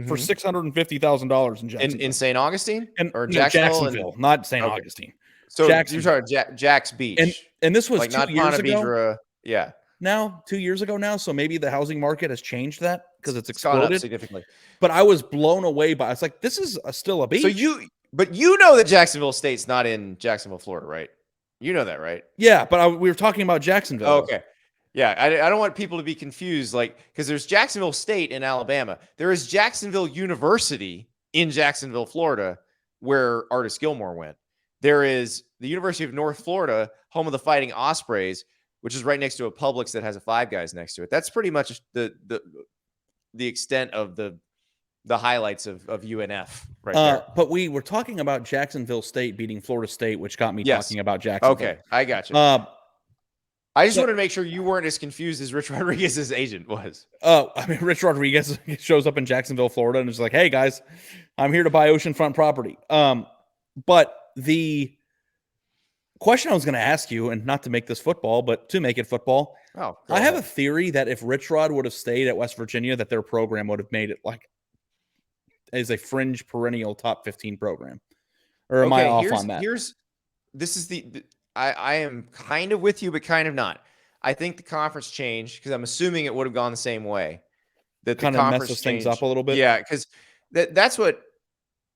for $650,000 in Jacksonville. In St. Augustine? Or Jacksonville, not St. Augustine. So you're talking Jack's Beach. And this was like 2 not years Ponte ago. Vedra, yeah. Now, 2 years ago now, so maybe the housing market has changed that because it's gone up exploded significantly. But I was blown away by. It's like this is still a beach. So you know that Jacksonville State's not in Jacksonville, Florida, right? You know that, right? Yeah, but we were talking about Jacksonville. Oh, okay. Yeah, I don't want people to be confused, like because there's Jacksonville State in Alabama. There is Jacksonville University in Jacksonville, Florida, where Artis Gilmore went. There is the University of North Florida, home of the Fighting Ospreys, which is right next to a Publix that has a Five Guys next to it. That's pretty much the extent of the highlights of UNF right there. But we were talking about Jacksonville State beating Florida State, which got me talking about Jacksonville. Okay, I got you. I just wanted to make sure you weren't as confused as Rich Rodriguez's agent was. I mean, Rich Rodriguez shows up in Jacksonville, Florida, and is like, "Hey guys, I'm here to buy oceanfront property." But the question I was going to ask you, and not to make this football, but to make it football, I have a theory that if Rich Rod would have stayed at West Virginia, that their program would have made it like as a fringe perennial top 15 program. Or am I off on that? I am kind of with you, but kind of not. I think the conference changed because I'm assuming it would have gone the same way. That kind of messes things up a little bit. Yeah, because that's what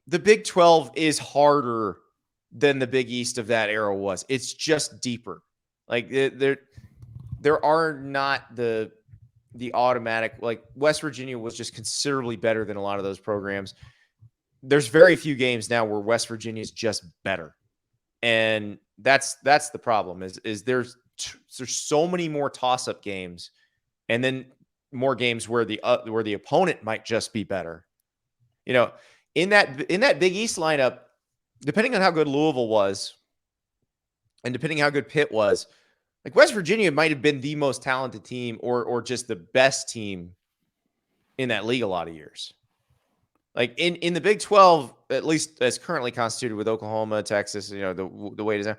the Big 12 is harder than the Big East of that era was. It's just deeper. Like there are not the automatic, like West Virginia was just considerably better than a lot of those programs. There's very few games now where West Virginia is just better. And that's the problem is there's so many more toss-up games and then more games where the opponent might just be better. You know, in that Big East lineup, depending on how good Louisville was and depending how good Pitt was, like West Virginia might have been the most talented team or just the best team in that league a lot of years. Like in the Big 12, at least as currently constituted with Oklahoma, Texas, you know, the way it is now,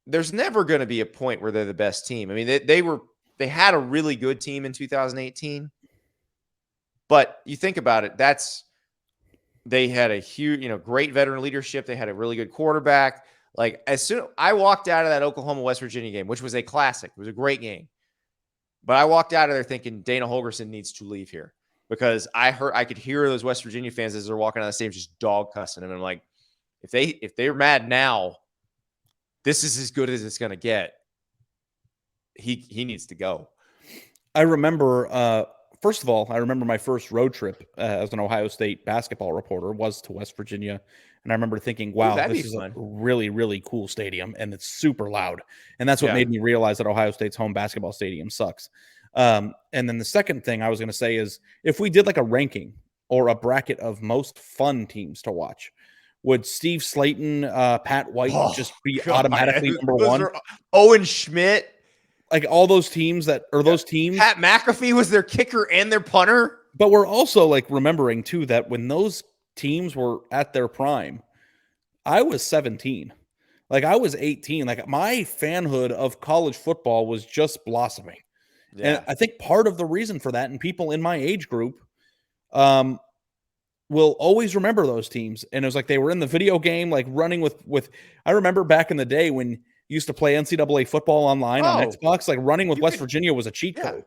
there's never going to be a point where they're the best team. I mean, they had a really good team in 2018, but you think about it, they had a huge, great veteran leadership. They had a really good quarterback. Like as soon I walked out of that Oklahoma West Virginia game, which was a classic, it was a great game, but I walked out of there thinking Dana Holgorsen needs to leave here. Because I could hear those West Virginia fans as they're walking out of the stadium just dog cussing him. And I'm like, if they're mad now, this is as good as it's going to get. He needs to go. I remember, first of all, my first road trip as an Ohio State basketball reporter was to West Virginia. And I remember thinking, Ooh, wow, that'd be this is a fun. really, really cool stadium, and it's super loud. And that's what Yeah. made me realize that Ohio State's home basketball stadium sucks. And then the second thing I was going to say is if we did like a ranking or a bracket of most fun teams to watch, would Steve Slayton, Pat White Oh just be God, automatically number those one? were Owen Schmidt. Like all those teams that, or those teams. Pat McAfee was their kicker and their punter. But we're also like remembering too that when those teams were at their prime, I was 17. Like I was 18. Like my fanhood of college football was just blossoming. And Yeah. I think part of the reason for that, and people in my age group um, will always remember those teams. And it was like they were in the video game, like running with. I remember back in the day when you used to play NCAA football online on Oh, Xbox, like running with you West could, Virginia was a cheat yeah, code.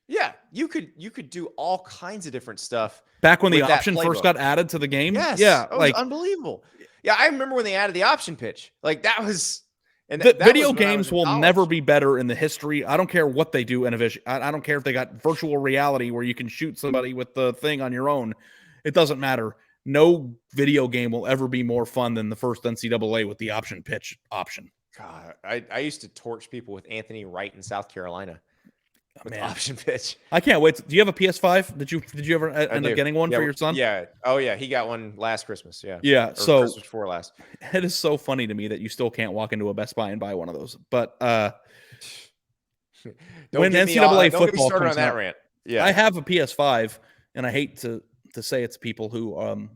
yeah. You could do all kinds of different stuff Back when the with that option first playbook. got added to the game. Yes, Yeah, that was like unbelievable. Yeah, I remember when they added the option pitch. Like that was, and the that video was when I was games in will never college. be better in the history. I don't care what they do in a vision. I don't care if they got virtual reality where you can shoot somebody with the thing on your own. It doesn't matter. No video game will ever be more fun than the first NCAA with the option pitch option. God, I used to torch people with Anthony Wright in South Carolina with Man, option pitch. I can't wait. Do you have a PS5? Did you ever I end up do. getting one Yeah, for your son? yeah. Oh yeah, he got one last Christmas. Yeah, Yeah. or So Christmas before last. it is so funny to me that you still can't walk into a Best Buy and buy one of those. But when NCAA Don't get me football started on comes that out, rant. I Yeah. have a PS5, and I hate to say it to people who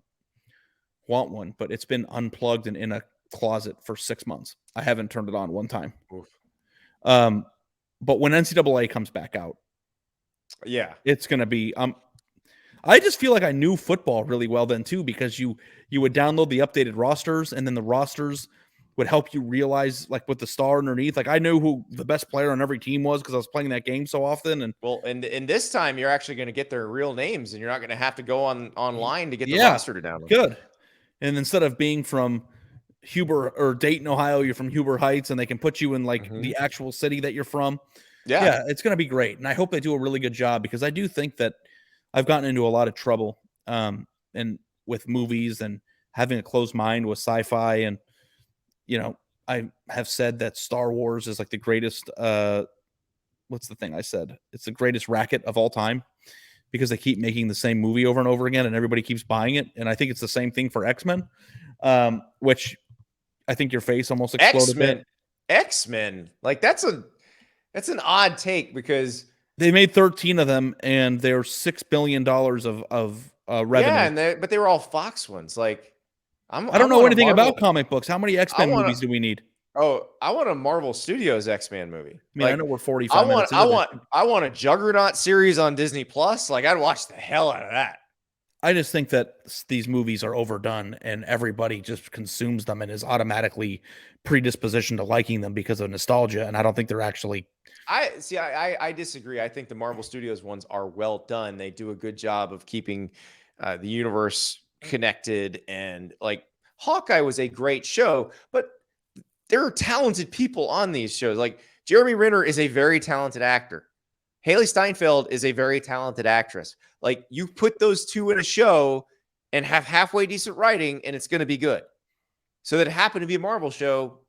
want one, but it's been unplugged and in a closet for 6 months. I haven't turned it on one time. Oof. But when NCAA comes back out, Yeah. it's going to be. I just feel like I knew football really well then too, because you would download the updated rosters, and then the rosters would help you realize like with the star underneath. Like I knew who the best player on every team was because I was playing that game so often. And Well, and in this time, you're actually going to get their real names, and you're not going to have to go online to get the yeah, roster to download. good. And instead of being from Huber or Dayton, Ohio, you're from Huber Heights, and they can put you in like the actual city that you're from. Yeah, it's going to be great. And I hope they do a really good job because I do think that I've gotten into a lot of trouble and with movies and having a closed mind with sci-fi. And, you know, I have said that Star Wars is like the greatest, what's the thing I said? It's the greatest racket of all time because they keep making the same movie over and over again and everybody keeps buying it. And I think it's the same thing for X-Men, which I think your face almost exploded a bit. X-Men, like that's an odd take because they made 13 of them and they're $6 billion of revenue. Yeah, but they were all Fox ones. Like I don't know anything about comic books. How many X-Men movies do we need? Oh, I want a Marvel Studios X-Men movie. I mean, I know we're 45 minutes into I want a Juggernaut series on Disney Plus. Like I'd watch the hell out of that. I just think that these movies are overdone and everybody just consumes them and is automatically predispositioned to liking them because of nostalgia. And I don't think they're actually. I disagree. I think the Marvel Studios ones are well done. They do a good job of keeping the universe connected. And like Hawkeye was a great show, but there are talented people on these shows. Like Jeremy Renner is a very talented actor. Haley Steinfeld is a very talented actress. Like you put those two in a show and have halfway decent writing and it's going to be good. So that it happened to be a Marvel show.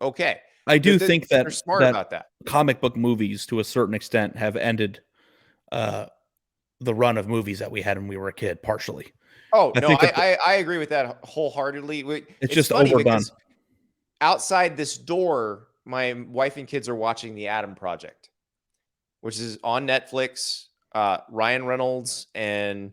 Okay. I do think that they're smart about that. Comic book movies to a certain extent have ended the run of movies that we had when we were a kid partially. Oh, I agree with that wholeheartedly. It's just overdone. Outside this door, my wife and kids are watching The Atom Project, which is on Netflix. Ryan Reynolds and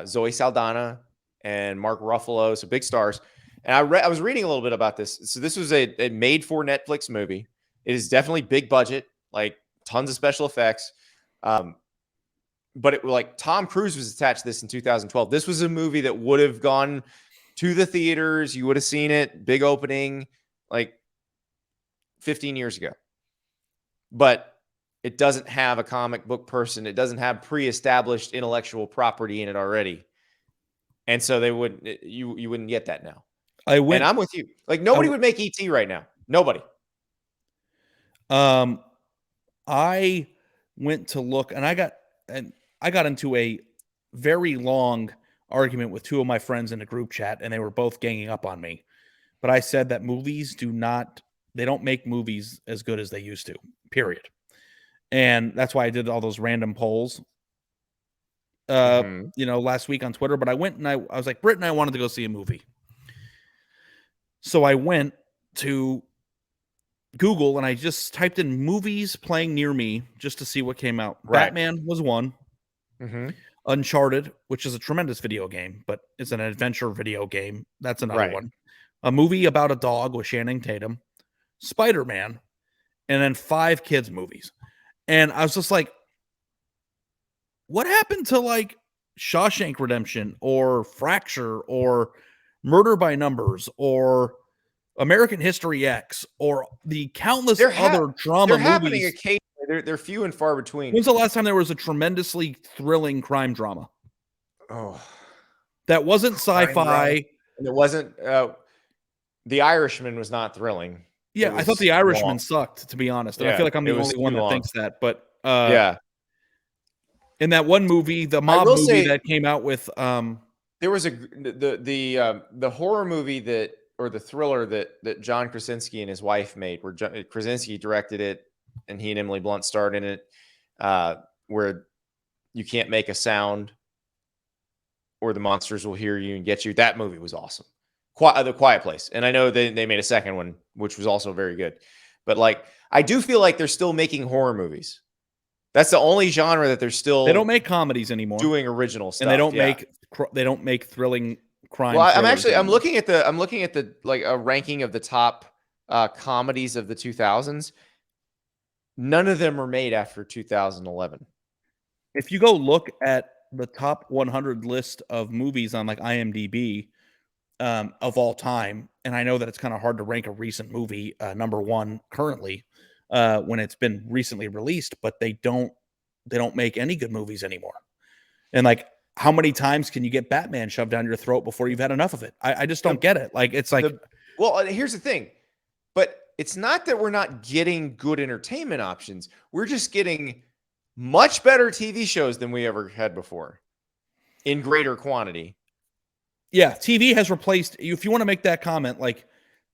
Zoe Saldana and Mark Ruffalo, so big stars. And I was reading a little bit about this. So this was a made for Netflix movie. It is definitely big budget, like tons of special effects. But it like Tom Cruise was attached to this in 2012. This was a movie that would have gone to the theaters. You would have seen it, big opening, like 15 years ago. But it doesn't have a comic book person. It doesn't have pre-established intellectual property in it already. And so they wouldn't, you wouldn't get that now. And I'm with you. Like nobody would make ET right now. Nobody. I went to look and I got into a very long argument with two of my friends in a group chat, and they were both ganging up on me. But I said that movies they don't make movies as good as they used to, period. And that's why I did all those random polls, last week on Twitter. But I went and I was like, Britt and I wanted to go see a movie. So I went to Google and I just typed in movies playing near me just to see what came out. Right. Batman was one. Mm-hmm. Uncharted, which is a tremendous video game, but it's an adventure video game. That's another Right. one. A movie about a dog with Channing Tatum, Spider-Man, and then 5 kids movies. And I was just like, what happened to like Shawshank Redemption or Fracture or Murder by Numbers or American History X or the countless other drama they're movies? happening occasionally. They're few and far between. When's the last time there was a tremendously thrilling crime drama? Oh, that wasn't sci-fi. And it wasn't. The Irishman was not thrilling. Yeah, I thought The Irishman sucked, to be honest. And I feel like I'm the only one that thinks that. But yeah, in that one movie, the mob movie that came out with, there was the horror movie or the thriller that John Krasinski and his wife made, where Krasinski directed it, and he and Emily Blunt starred in it, where you can't make a sound, or the monsters will hear you and get you. That movie was awesome. The Quiet Place. And I know they made a second one, which was also very good. But like, I do feel like they're still making horror movies. That's the only genre that they don't make comedies anymore, doing original stuff, and they don't make thrilling crime. Well, I'm looking at the like a ranking of the top comedies of the 2000s. None of them were made after 2011. If you go look at the top 100 list of movies on like IMDb of all time, and I know that it's kind of hard to rank a recent movie number one currently when it's been recently released, but they don't make any good movies anymore. And like, how many times can you get Batman shoved down your throat before you've had enough of it? I just don't get it. Like, it's like, well, here's the thing, but it's not that we're not getting good entertainment options. We're just getting much better TV shows than we ever had before in greater quantity. Yeah, TV has replaced. If you want to make that comment, like,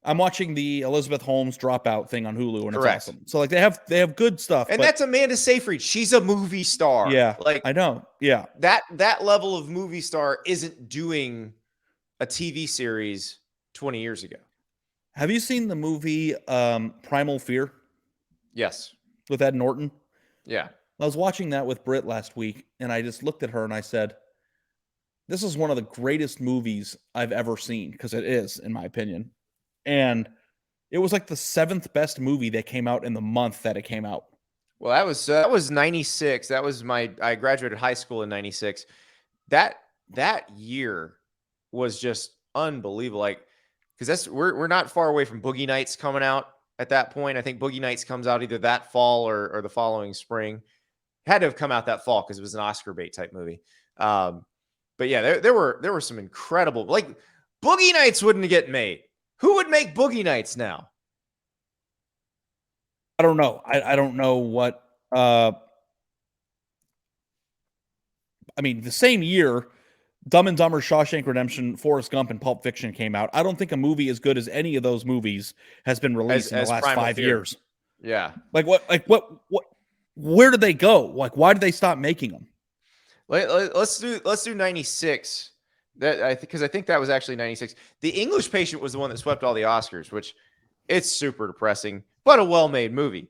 I'm watching the Elizabeth Holmes Dropout thing on Hulu, and Correct. It's awesome. So like, they have good stuff, and that's Amanda Seyfried. She's a movie star. Yeah, like I know. Yeah, that level of movie star isn't doing a TV series 20 years ago. Have you seen the movie Primal Fear? Yes, with Ed Norton. Yeah, I was watching that with Britt last week, and I just looked at her and I said, this is one of the greatest movies I've ever seen, because it is, in my opinion. And it was like the 7th best movie that came out in the month that it came out. Well, that was 96. That was I graduated high school in 96. That year was just unbelievable. Like, because we're not far away from Boogie Nights coming out at that point. I think Boogie Nights comes out either that fall or the following spring. Had to have come out that fall because it was an Oscar bait type movie. But yeah, there were some incredible, like, Boogie Nights wouldn't get made. Who would make Boogie Nights now? I don't know. I don't know what. I mean, the same year, Dumb and Dumber, Shawshank Redemption, Forrest Gump, and Pulp Fiction came out. I don't think a movie as good as any of those movies has been released in the last 5 years. Yeah. Like what? Where did they go? Like, why did they stop making them? Let's do 96. Because I think that was actually 96. The English Patient was the one that swept all the Oscars, which it's super depressing, but a well-made movie.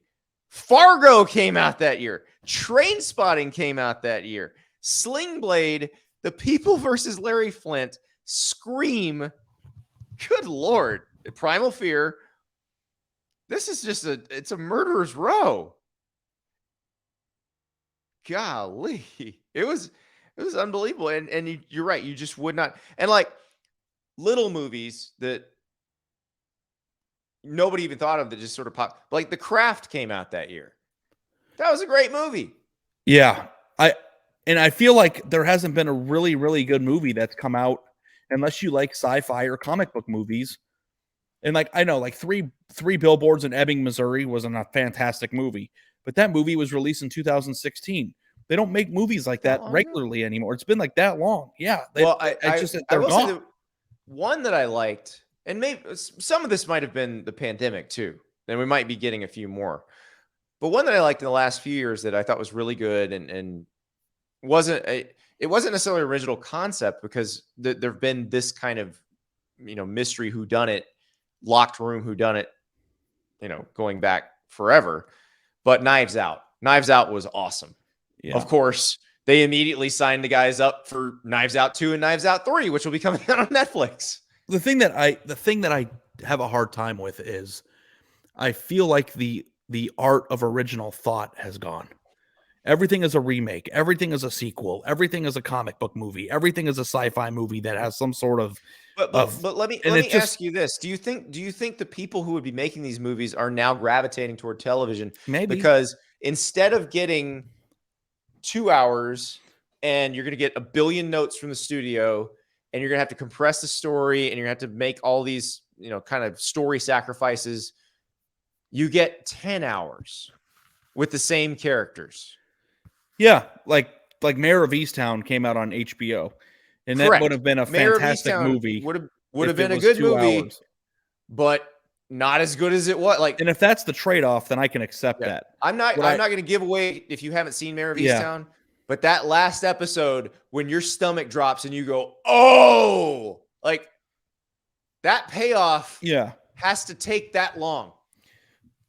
Fargo came out that year. Trainspotting came out that year. Sling Blade, The People versus Larry Flint, Scream. Good Lord. Primal Fear. This is just it's a murderer's row. Golly. It was unbelievable. And you're right. You just would not. And like little movies that nobody even thought of that just sort of popped. Like The Craft came out that year. That was a great movie. Yeah. I feel like there hasn't been a really, really good movie that's come out unless you like sci-fi or comic book movies. And like, I know, like three Billboards in Ebbing, Missouri was a fantastic movie, but that movie was released in 2016. They don't make movies like That that long ago? regularly anymore. It's been like that long. Yeah. Well, It's just that I they're will say gone. that one that I liked, and maybe some of this might have been the pandemic too, and we might be getting a few more. But one that I liked in the last few years that I thought was really good and wasn't a, it wasn't necessarily an original concept because there've been this kind of mystery whodunit, locked room whodunit, going back forever. But Knives Out was awesome. Yeah. Of course, they immediately signed the guys up for Knives Out 2 and Knives Out 3, which will be coming out on Netflix. The thing that I have a hard time with is I feel like the art of original thought has gone. Everything is a remake. Everything is a sequel. Everything is a comic book movie. Everything is a sci-fi movie that has some sort of But let and me it's just ask you this: Do you think the people who would be making these movies are now gravitating toward television maybe. because instead of getting 2 hours and you're going to get a billion notes from the studio and you're going to have to compress the story and you're going to have to make all these kind of story sacrifices, you get 10 hours with the same characters? Yeah, like Mayor of Easttown came out on HBO, and that would Correct. have been a Mayor of fantastic Easttown movie would have if it been a was good 2 movie, hours. but not as good as it was. Like, And if that's the trade-off, then I can accept yeah, that. I'm not What going to give away if you haven't seen Mayor of Yeah. Easttown, but that last episode when your stomach drops and you go, "Oh!" Like that payoff Yeah. has to take that long.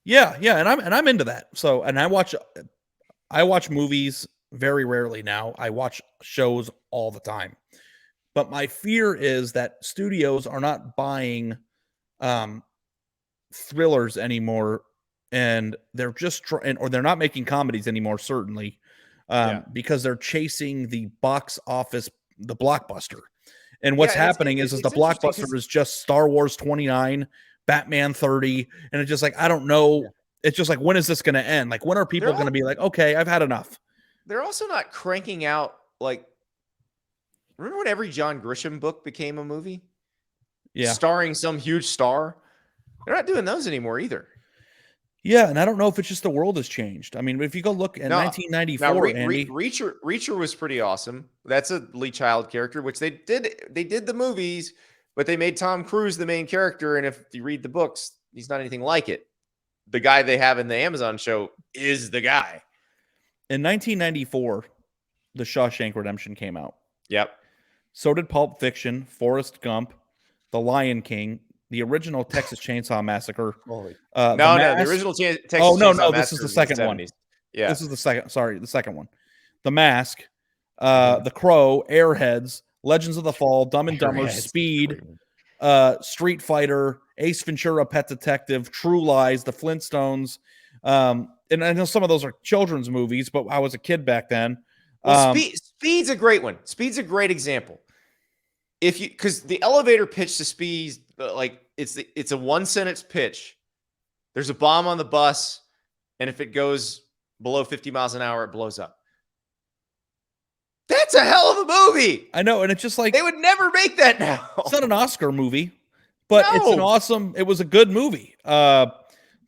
Yeah, and I'm into that. So, and I watch movies very rarely now. I watch shows all the time. But my fear is that studios are not buying thrillers anymore, and they're just or they're not making comedies anymore, certainly, because they're chasing the box office, the blockbuster. And what's Yeah, happening is the it's interesting blockbuster is just Star Wars 29, Batman 30, and it's just like I don't know. Yeah. It's just like when is this going to end? Like when are people going to be like, okay, I've had enough? They're also not cranking out like. Remember when every John Grisham book became a movie? Yeah, Starring some huge star? They're not doing those anymore either. yeah, and I don't know if it's just the world has changed. I mean, if you go look at Now, 1994, Andy, Reacher was pretty awesome. That's a Lee Child character, which they did the movies, but they made Tom Cruise the main character. And if you read the books, he's not anything like it. The guy they have in the Amazon show is the guy. in 1994, The Shawshank Redemption came out. Yep. So did Pulp Fiction, Forrest Gump, The Lion King, the original Texas Chainsaw Massacre. The Mask. original Texas Chainsaw Massacre this is the second one. Yeah. This is the second. Sorry, the second one. The Mask, The Crow, Airheads, Legends of the Fall, Dumb and Dumber, Speed, Street Fighter, Ace Ventura, Pet Detective, True Lies, The Flintstones. And I know some of those are children's movies, but I was a kid back then. Well, Speed's a great one. Speed's a great example. Because the elevator pitch to Speed, like it's a 1 sentence pitch. There's a bomb on the bus, and if it goes below 50 miles an hour, it blows up. That's a hell of a movie. I know, and it's just like they would never make that now. It's not an Oscar movie, but it was a good movie. The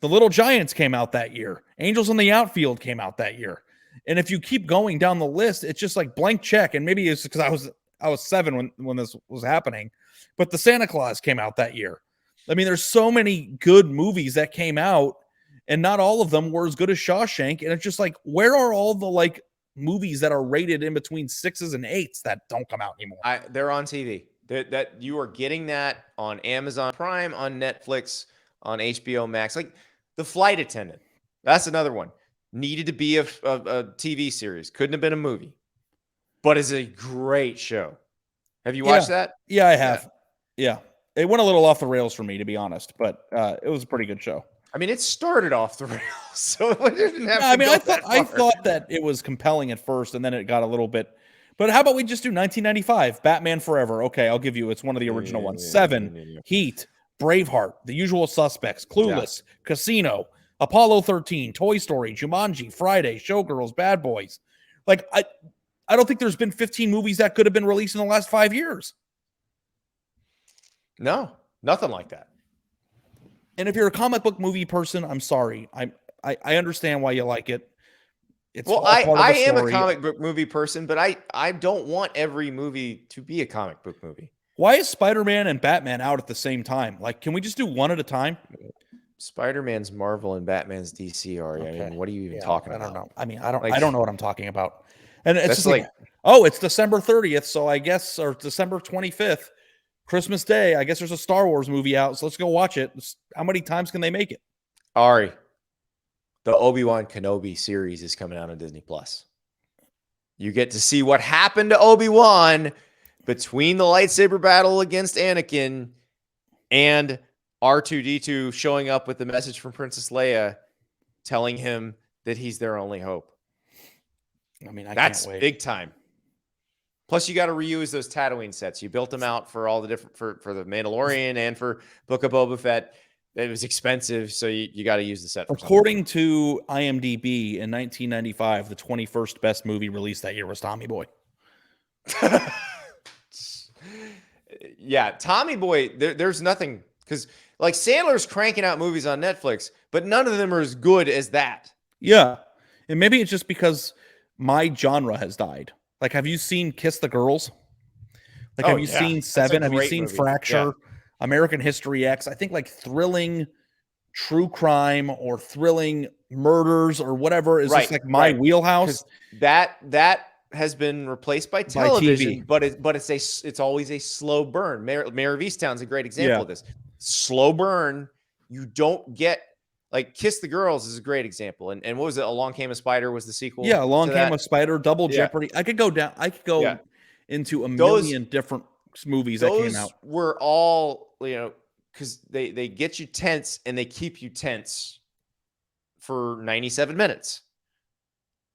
Little Giants came out that year. Angels in the Outfield came out that year. And if you keep going down the list, it's just like blank check. And maybe it's because I was 7 when this was happening, but the Santa Claus came out that year. I mean, there's so many good movies that came out, and not all of them were as good as Shawshank. And it's just like, where are all the like movies that are rated in between 6s and 8s that don't come out anymore? They're on TV. That you are getting that on Amazon Prime, on Netflix, on HBO Max. Like The Flight Attendant. That's another one. Needed to be a TV series. Couldn't have been a movie, but is a great show. Have you watched that? Yeah, I have. Yeah. It went a little off the rails for me, to be honest, but it was a pretty good show. I mean, it started off the rails, so it didn't have. I thought that it was compelling at first, and then it got a little bit. But how about we just do 1995, Batman Forever? Okay, I'll give you. It's one of the original ones. 7, Heat, Braveheart, The Usual Suspects, Clueless, Casino, Apollo 13, Toy Story, Jumanji, Friday, Showgirls, Bad Boys. Like I don't think there's been 15 movies that could have been released in the last 5 years. No, nothing like that. And if you're a comic book movie person, I'm sorry. I understand why you like it. It's Well, all part of I the am a story. comic book movie person, but I don't want every movie to be a comic book movie. Why is Spider-Man and Batman out at the same time? Like, can we just do one at a time? Spider-Man's Marvel and Batman's DC, Ari. I Okay. mean, what are you even Yeah, talking I don't about? know. I mean, I Like, don't know what I'm talking about. And it's that's just like, like, oh, it's December 30th, so I guess, or December 25th, Christmas Day. I guess there's a Star Wars movie out, so let's go watch it. How many times can they make it? Ari, the Obi-Wan Kenobi series is coming out on Disney Plus. You get to see what happened to Obi-Wan between the lightsaber battle against Anakin and R2D2 showing up with the message from Princess Leia telling him that he's their only hope. I mean, I That's can't wait. big time. Plus, you got to reuse those Tatooine sets. You built them out for all the different for the Mandalorian and for Book of Boba Fett. It was expensive, so you got to use the set. According to IMDb, in 1995, the 21st best movie released that year was Tommy Boy. Yeah, Tommy Boy. There's nothing because like Sandler's cranking out movies on Netflix, but none of them are as good as that. Yeah, and maybe it's just because my genre has died. Like, have you seen Kiss the Girls? Like, have you seen Seven? Have you seen movie. Fracture? Yeah. American History X? I think like thrilling true crime or thrilling murders or whatever is just like my wheelhouse. That has been replaced by television, TV. but it's always a slow burn. Mayor of Easttown's a great example of this. Slow burn. You don't get like Kiss the Girls is a great example. And what was it? Along Came a Spider was the sequel. Yeah, Along Came a Spider, Double Jeopardy. I could go into a million different movies that came out. Those were all, because they get you tense and they keep you tense for 97 minutes.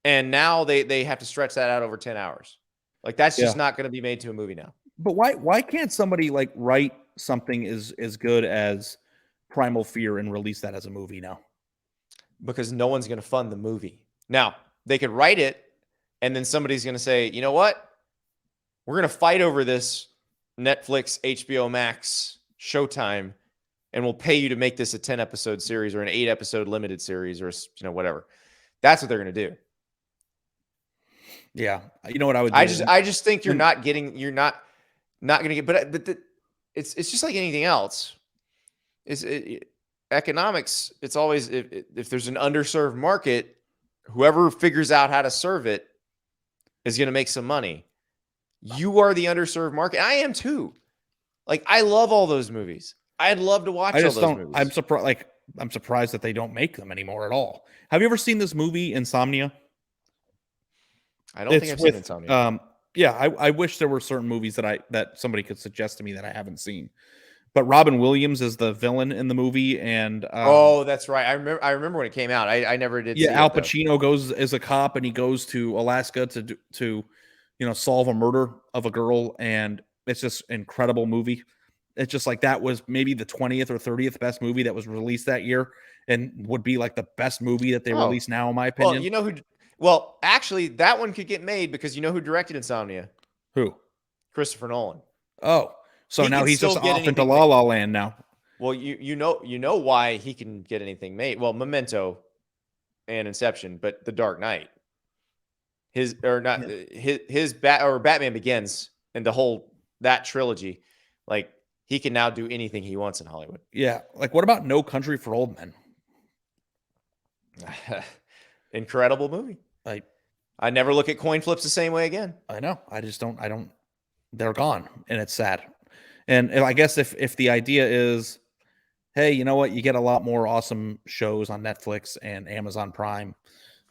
And now they have to stretch that out over 10 hours. Like, that's just not going to be made to a movie now. But why can't somebody like write something as good as Primal Fear and release that as a movie now? Because no one's going to fund the movie. Now, they could write it, and then somebody's going to say, you know what? We're going to fight over this Netflix, HBO Max, Showtime, and we'll pay you to make this a 10-episode series or an 8-episode limited series or whatever. That's what they're going to do. Yeah, you know what I would do? I just think you're not going to get, but it's just like anything else. Economics. It's always if there's an underserved market, whoever figures out how to serve it is going to make some money. You are the underserved market. I am too. Like, I love all those movies. I'd love to watch all those movies. I'm surprised that they don't make them anymore at all. Have you ever seen this movie Insomnia? I don't think I've seen Insomnia. Yeah, I wish there were certain movies that somebody could suggest to me that I haven't seen. But Robin Williams is the villain in the movie, and oh, that's right. I remember when it came out. I never did. Yeah, Al Pacino goes as a cop, and he goes to Alaska to solve a murder of a girl, and it's just an incredible movie. It's just like that was maybe the 20th or 30th best movie that was released that year, and would be like the best movie that they release now, in my opinion. Well, Well, actually, that one could get made because you know who directed Insomnia? Who? Christopher Nolan. Oh, so now he's just off into La La Land now. Well, you know why he can get anything made. Well, Memento and Inception, but The Dark Knight. Batman Begins and that trilogy, like, he can now do anything he wants in Hollywood. Yeah, like what about No Country for Old Men? Incredible movie. I never look at coin flips the same way again. I know. I don't. They're gone, and it's sad. And I guess if the idea is, hey, you know what, you get a lot more awesome shows on Netflix and Amazon Prime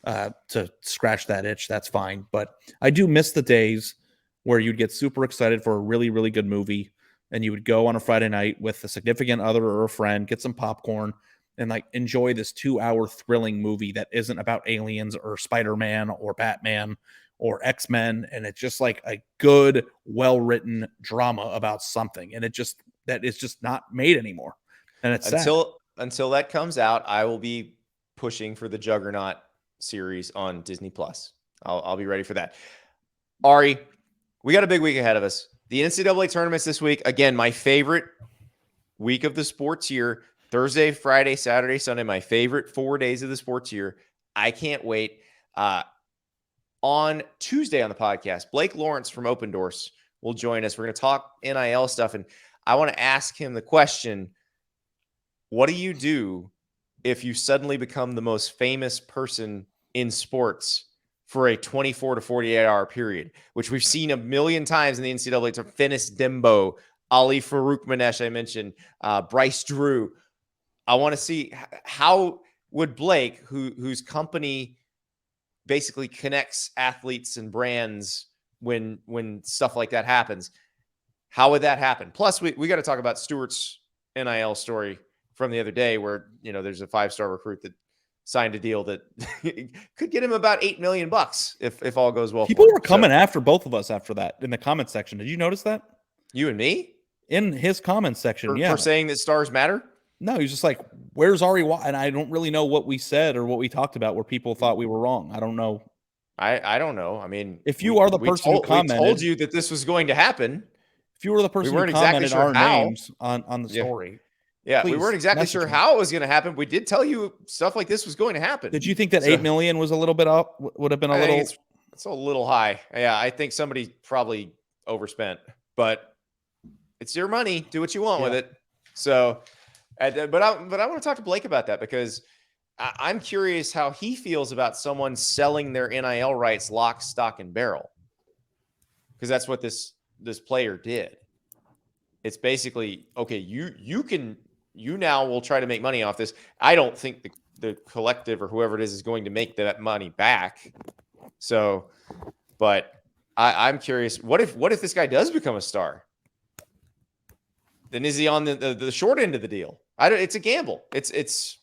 to scratch that itch, that's fine. But I do miss the days where you'd get super excited for a really, really good movie, and you would go on a Friday night with a significant other or a friend, get some popcorn, and like enjoy this 2-hour thrilling movie that isn't about aliens or Spider-Man or Batman or X-Men. And it's just like a good, well-written drama about something. And that is just not made anymore. And it's until that comes out, I will be pushing for the Juggernaut series on Disney Plus. I'll be ready for that. Ari, we got a big week ahead of us. The NCAA tournaments this week. Again, my favorite week of the sports year. Thursday, Friday, Saturday, Sunday, my favorite 4 days of the sports year. I can't wait. on Tuesday on the podcast. Blake Lawrence from Open Doors will join us. We're going to talk NIL stuff, and I want to ask him the question, what do you do if you suddenly become the most famous person in sports for a 24 to 48 hour period, which we've seen a million times in the NCAA? To Finis Dembo, Ali Farouk Manesh, I mentioned, Bryce Drew. I want to see how would Blake, whose company basically connects athletes and brands when stuff like that happens, how would that happen? Plus, we got to talk about Stewart's NIL story from the other day, where there's a 5-star recruit that signed a deal that could get him about $8 million if all goes well. People were coming after both of us after that in the comment section. Did you notice that? You and me? In his comment section, for saying that stars matter? No, he's just like, where's Ari? And I don't really know what we said or what we talked about where people thought we were wrong. I don't know. I don't know. I mean, if you are the person who commented, we told you that this was going to happen. If you were the person who commented our names on the story. Yeah, we weren't exactly sure how it was going to happen. We did tell you stuff like this was going to happen. Did you think that 8 million was a little bit up? Would have been a little. It's a little high. Yeah, I think somebody probably overspent, but it's your money. Do what you want with it. So, but I want to talk to Blake about that, because I'm curious how he feels about someone selling their NIL rights lock, stock, and barrel, because that's what this player did. It's basically, okay, you now will try to make money off this. I don't think the collective or whoever it is going to make that money back. So, but I'm curious, what if this guy does become a star? Then is he on the short end of the deal? It's a gamble. It's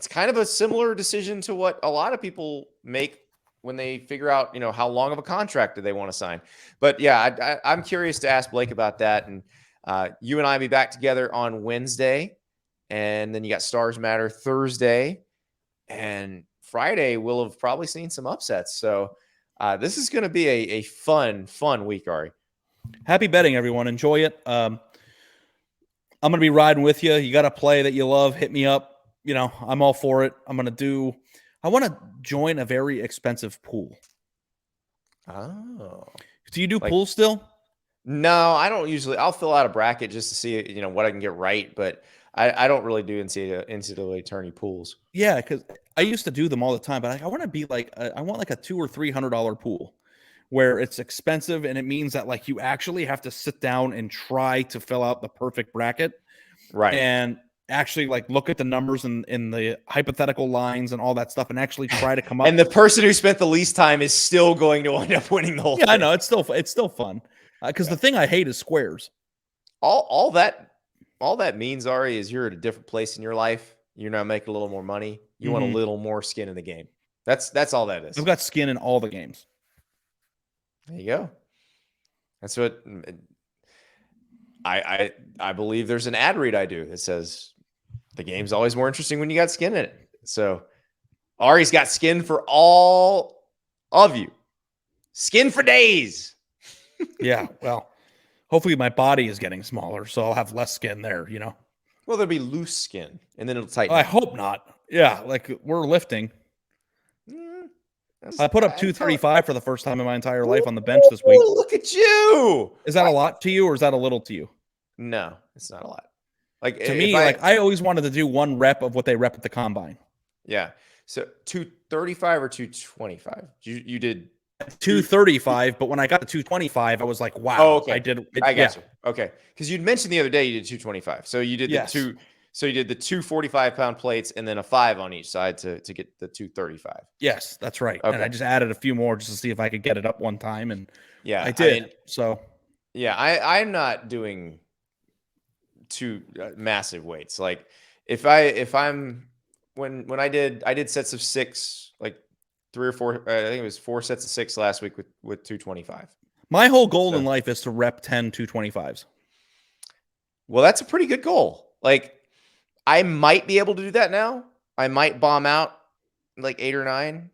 kind of a similar decision to what a lot of people make when they figure out, how long of a contract do they want to sign. But yeah, I'm curious to ask Blake about that. And you and I will be back together on Wednesday, and then you got Stars Matter Thursday, and Friday we'll have probably seen some upsets. So this is going to be a fun week, Ari. Happy betting, everyone. Enjoy it. I'm going to be riding with you. You got a play that you love, hit me up. I'm all for it. I want to join a very expensive pool. Oh. Do you do pools still? No, I don't usually. I'll fill out a bracket just to see, what I can get right. But I don't really do NCAA tourney pools. Yeah, because I used to do them all the time. But I want to be like, I want like a $200 or $300 pool where it's expensive. And it means that like you actually have to sit down and try to fill out the perfect bracket. Right. And actually like look at the numbers in the hypothetical lines and all that stuff and actually try to come up. And the person who spent the least time is still going to end up winning the whole thing. I know. It's still fun. Because the thing I hate is squares. All that means, Ari, is you're at a different place in your life. You're now making a little more money. You want a little more skin in the game. That's all that is. I've got skin in all the games. There you go. That's what I believe. There's an ad read I do that says the game's always more interesting when you got skin in it. So Ari's got skin for all of you. Skin for days. Yeah, well, hopefully my body is getting smaller, so I'll have less skin there, Well, there'll be loose skin, and then it'll tighten. I hope not. Yeah, like we're lifting. I put up 235 for the first time in my entire life on the bench this week. Look at you. Is that a lot to you, or is that a little to you? No, it's not a lot. Like to me, I always wanted to do one rep of what they rep at the combine. Yeah. So 235 or 225? You did 235, but when I got to 225, I was like, wow. Oh, okay. I got you. Okay. Because you'd mentioned the other day you did 225. So you did you did the 245-pound plates and then a 5 on each side to get the 235. Yes, that's right. Okay. And I just added a few more just to see if I could get it up one time. And yeah, I did. I'm not doing too massive weights. Like when I did sets of 6, like 3 or 4, I think it was 4 sets of 6 last week with 225. My whole goal in life is to rep 10 225s. Well, that's a pretty good goal. Like I might be able to do that now. I might bomb out like 8 or 9.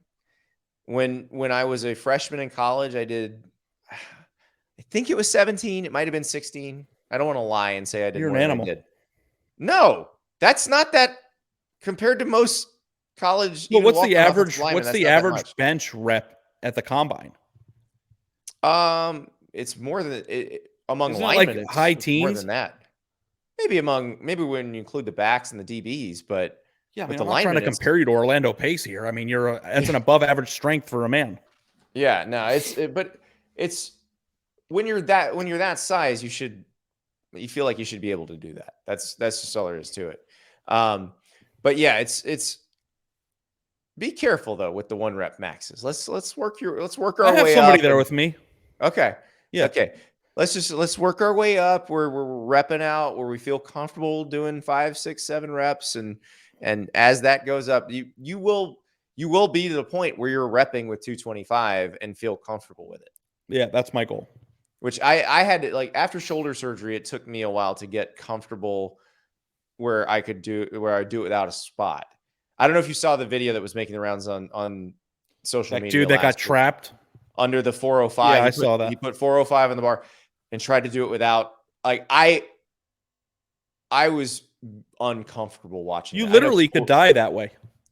When I was a freshman in college, I did, I think it was 17. It might have been 16. I don't want to lie and say I did. You're more an than animal. I did. No, that's not that compared to most college. Well, what's the average bench rep at the combine? It's more than among Isn't it linemen. like high It's more teens? than that. Maybe when you include the backs and the DBs, but Yeah, I with mean, the I'm not trying to linemen, compare you to Orlando Pace here. I mean, that's an above average strength for a man. yeah, no, but it's when you're that size, you feel like you should be able to do that. That's just all there is to it. But yeah, it's be careful though with the 1 rep maxes. Let's work I our have way somebody up. there with me. Okay. Yeah. Okay. Let's work our way up. We're repping out where we feel comfortable doing 5, 6, 7 reps, and as that goes up, you will be to the point where you're repping with 225 and feel comfortable with it. Yeah, that's my goal. Which I had to, like, after shoulder surgery, it took me a while to get comfortable where I do it without a spot. I don't know if you saw the video that was making the rounds on social That media dude that got last week. trapped. Under the 405. Yeah, I saw that. He put 405 on the bar and tried to do it without, like, I was uncomfortable watching You it. literally could die that way.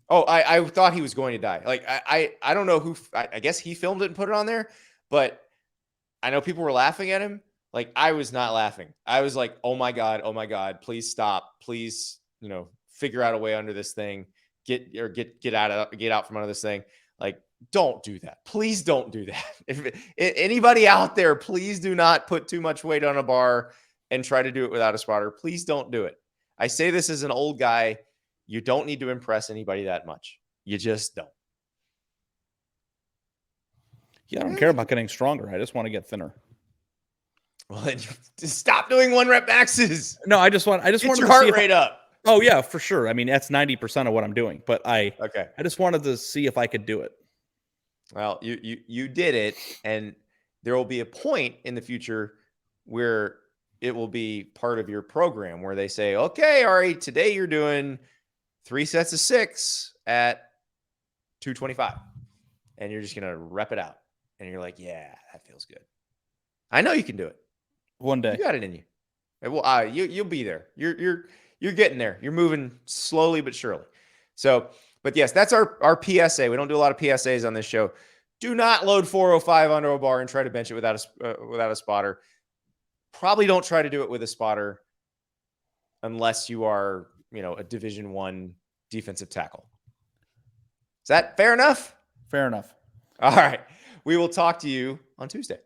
Oh, I thought he was going to die. Like, I don't know who, I guess he filmed it and put it on there, but I know people were laughing at him. Like, I was not laughing. I was like, oh my God, please stop. Please, figure out a way under this thing. Get out from under this thing. Like, don't do that. Please don't do that. If anybody out there, please do not put too much weight on a bar and try to do it without a spotter. Please don't do it. I say this as an old guy. You don't need to impress anybody that much. You just don't. Yeah, I don't care about getting stronger. I just want to get thinner. Well, then just stop doing 1 rep maxes. No, I just want Get your heart rate up. Oh yeah, for sure. I mean, that's 90% of what I'm doing, but I just wanted to see if I could do it. Well, you did it, and there will be a point in the future where it will be part of your program where they say, okay, all right, today you're doing 3 sets of 6 at 225, and you're just going to rep it out. And you're like, yeah, that feels good. I know you can do it. One day. You got it in you. Well, you'll be there. You're getting there. You're moving slowly but surely. So, but yes, that's our PSA. We don't do a lot of PSAs on this show. Do not load 405 onto a bar and try to bench it without a spotter. Probably don't try to do it with a spotter unless you are, a Division I defensive tackle. Is that fair enough? Fair enough. All right. We will talk to you on Tuesday.